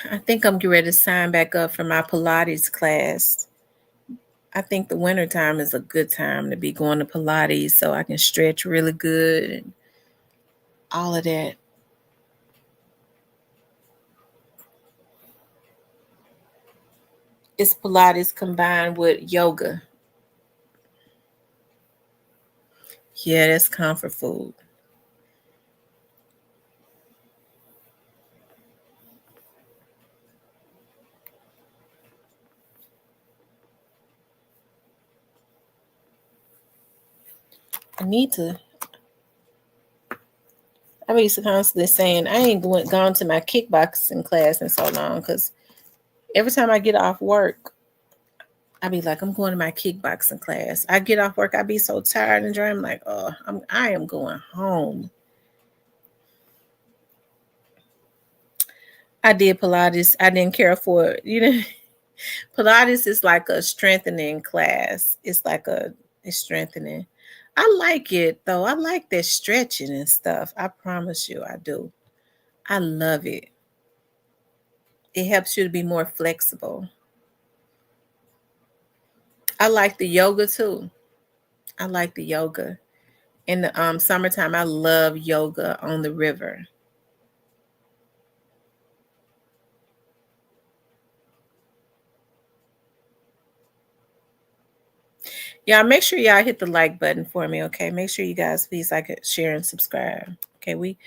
[SPEAKER 1] I think I'm getting ready to sign back up for my Pilates class. I think the winter time is a good time to be going to Pilates so I can stretch really good and all of that. It's Pilates combined with yoga. Yeah, that's comfort food. I need to. I used to constantly saying I ain't gone to my kickboxing class in so long because every time I get off work, I be like, I'm going to my kickboxing class. I get off work, I be so tired and drained. I'm like, oh, I am going home. I did Pilates. I didn't care for it. Pilates is like a strengthening class. It's strengthening. I like it though. I like that stretching and stuff. I promise you, I do. I love it. It helps you to be more flexible. I like the yoga too. I like the yoga. In the summertime, I love yoga on the river. Y'all make sure y'all hit the like button for me, okay? Make sure you guys please like it, share, and subscribe. Okay, we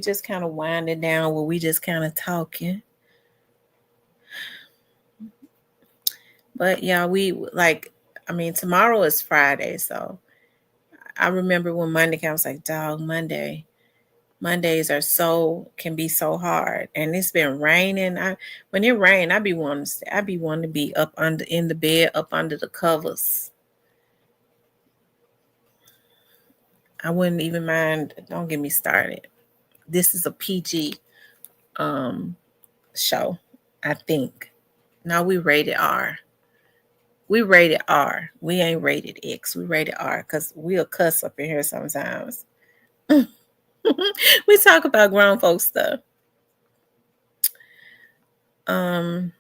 [SPEAKER 1] just kind of winding down where we just kind of talking. But yeah, tomorrow is Friday, so I remember when Monday came, I was like, dog, Mondays can be so hard. And it's been raining. When it rain, I be wanting to be up under in the bed, up under the covers. I wouldn't even mind. Don't get me started. This is a PG show, I think. Now we rated R. We rated R. We ain't rated X. We rated R because we'll cuss up in here sometimes. We talk about grown folks stuff. Um,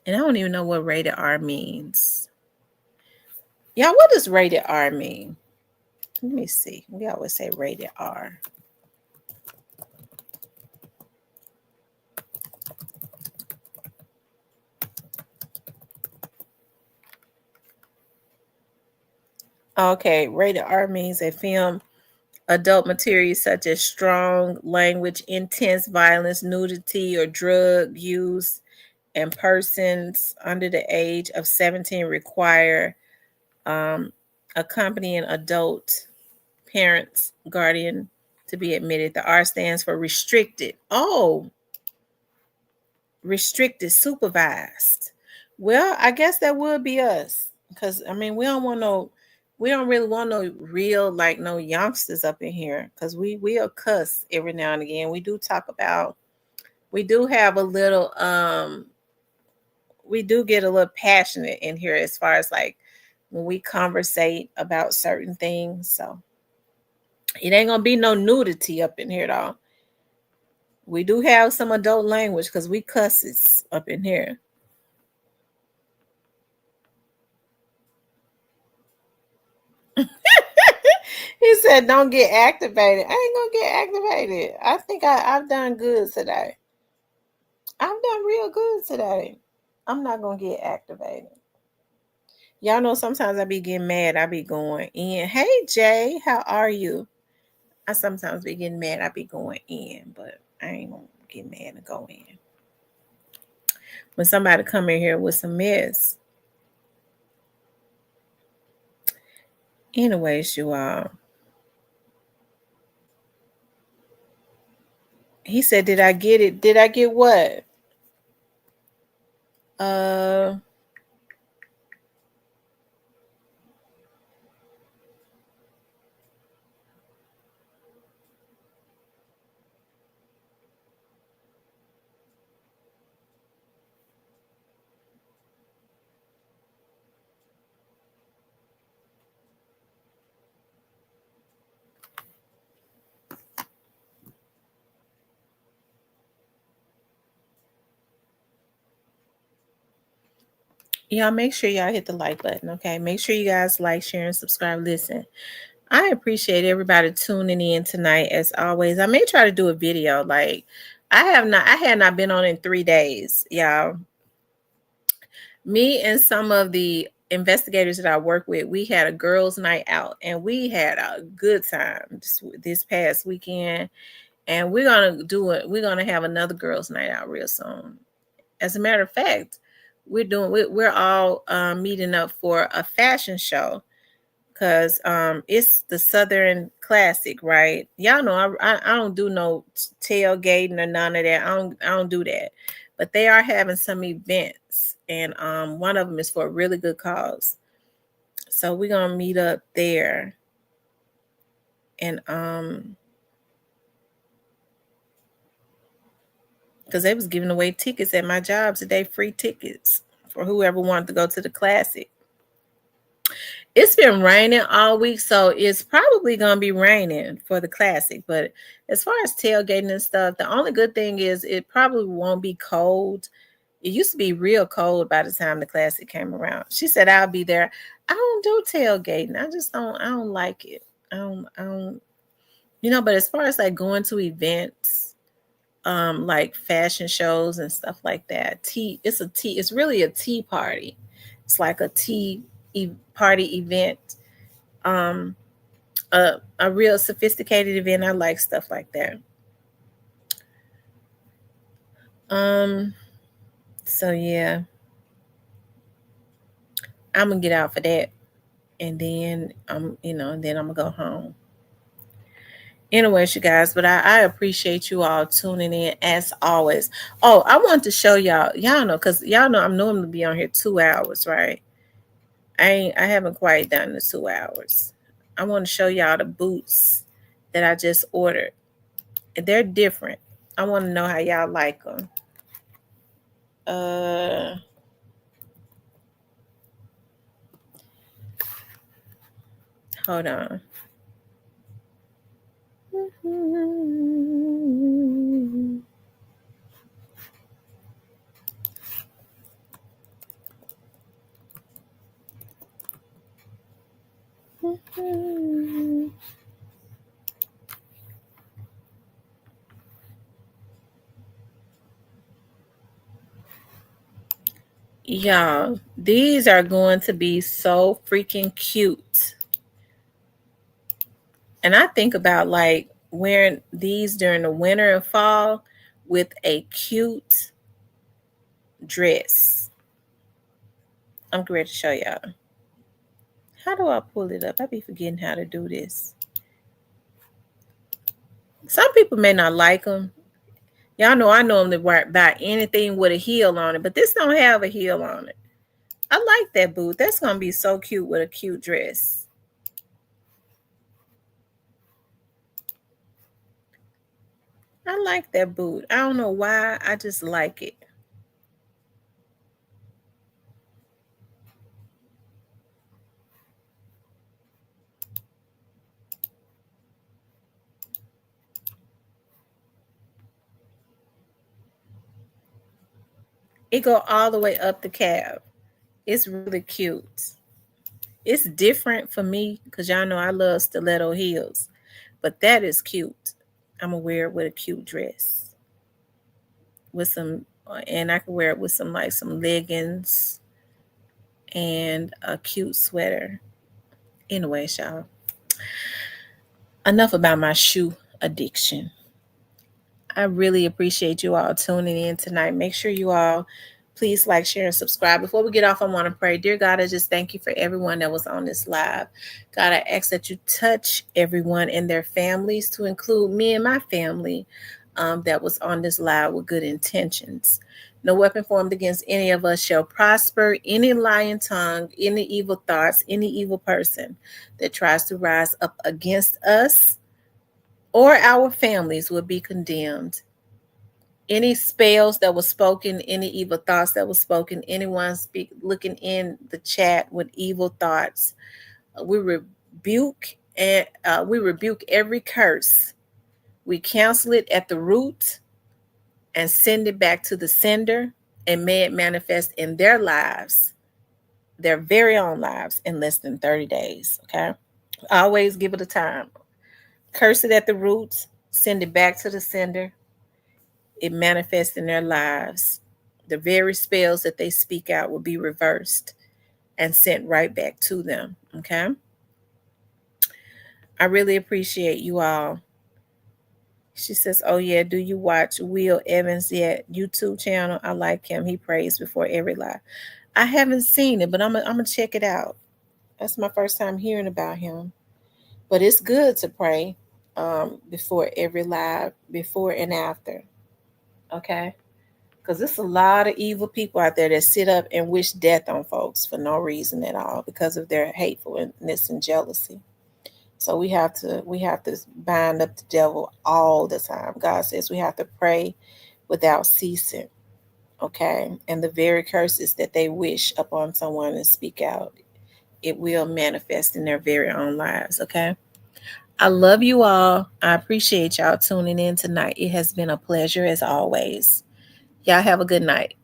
[SPEAKER 1] and I don't even know what rated R means. Yeah, what does rated R mean? Let me see. We always say rated R. Okay, rated R means a film adult material such as strong language, intense violence, nudity, or drug use, and persons under the age of 17 require um, accompanying adult parents, guardian to be admitted. The R stands for restricted. Oh, restricted, supervised. Well, I guess that would be us. Because, I mean, we don't really want no real, like, no youngsters up in here. Because we'll cuss every now and again. We do talk about, we do have a little, we do get a little passionate in here as far as like when we conversate about certain things. So it ain't gonna be no nudity up in here though. We do have some adult language because we cusses up in here. He said, "Don't get activated." I ain't gonna get activated. I think I've done good today. I've done real good today. I'm not gonna get activated. Y'all know sometimes I be getting mad. I be going in. Hey Jay, how are you? I sometimes be getting mad. I be going in, but I ain't gonna get mad and go in. When somebody come in here with some mess. Anyways, you all. He said, "Did I get it? Did I get what?" Uh, y'all make sure y'all hit the like button, okay? Make sure you guys like, share, and subscribe. Listen, I appreciate everybody tuning in tonight. As always, I may try to do a video. Like, I had not been on in 3 days, y'all. Me and some of the investigators that I work with, we had a girls' night out, and we had a good time this past weekend. And we're gonna do it. We're gonna have another girls' night out real soon. As a matter of fact, we're all meeting up for a fashion show because it's the Southern Classic, right? Y'all know I don't do no tailgating or none of that. I don't do that. But they are having some events, and one of them is for a really good cause. So we're gonna meet up there, and because they was giving away tickets at my job today, free tickets for whoever wanted to go to the Classic. It's been raining all week, so it's probably gonna be raining for the Classic. But as far as tailgating and stuff, the only good thing is it probably won't be cold. It used to be real cold by the time the Classic came around. She said I'll be there. I don't do tailgating. I don't like it. I don't but as far as like going to events, like fashion shows and stuff like that, it's really a tea party. It's like a party event, um a real sophisticated event. I like stuff like that. um so yeah, I'm gonna get out for that, and then then I'm gonna go home. Anyways, you guys, but I appreciate you all tuning in as always. Oh, I want to show y'all know, because y'all know I'm normally be on here 2 hours, right? I haven't quite done the 2 hours. I want to show y'all the boots that I just ordered. They're different. I want to know how y'all like them. Uh, Hold on. Y'all, these are going to be so freaking cute. And I think about like wearing these during the winter and fall with a cute dress. I'm ready to show y'all. How do I pull it up? I be forgetting how to do this. Some people may not like them. Y'all know I normally buy anything with a heel on it, but this don't have a heel on it. I like that boot. That's gonna be so cute with a cute dress. I like that boot. I don't know why. I just like it. It go all the way up the calf. It's really cute. It's different for me because y'all know I love stiletto heels, but that is cute. I'm gonna wear it with a cute dress with some, and I can wear it with some like some leggings and a cute sweater. Anyway, y'all, enough about my shoe addiction. I really appreciate you all tuning in tonight. Make sure you all please like, share, and subscribe. Before we get off, I want to pray. Dear God, I just thank you for everyone that was on this live. God, I ask that you touch everyone and their families, to include me and my family that was on this live with good intentions. No weapon formed against any of us shall prosper. Any lying tongue, any evil thoughts, any evil person that tries to rise up against us or our families will be condemned. Any spells that was spoken, any evil thoughts that was spoken, anyone looking in the chat with evil thoughts, we rebuke and we rebuke every curse. We cancel it at the root and send it back to the sender, and may it manifest in their lives, their very own lives, in less than 30 days. Okay, always give it a time. Curse it at the roots, send it back to the sender. It manifests in their lives. The very spells that they speak out will be reversed and sent right back to them. Okay. I really appreciate you all. She says, "Oh yeah, do you watch Will Evans yet? YouTube channel. I like him. He prays before every live. I haven't seen it, but I'm gonna check it out. That's my first time hearing about him. But it's good to pray before every live, before and after. Okay, because there's a lot of evil people out there that sit up and wish death on folks for no reason at all because of their hatefulness and jealousy. So we have to bind up the devil all the time. God says we have to pray without ceasing. Okay, and the very curses that they wish upon someone and speak out, it will manifest in their very own lives. Okay. I love you all. I appreciate y'all tuning in tonight. It has been a pleasure as always. Y'all have a good night.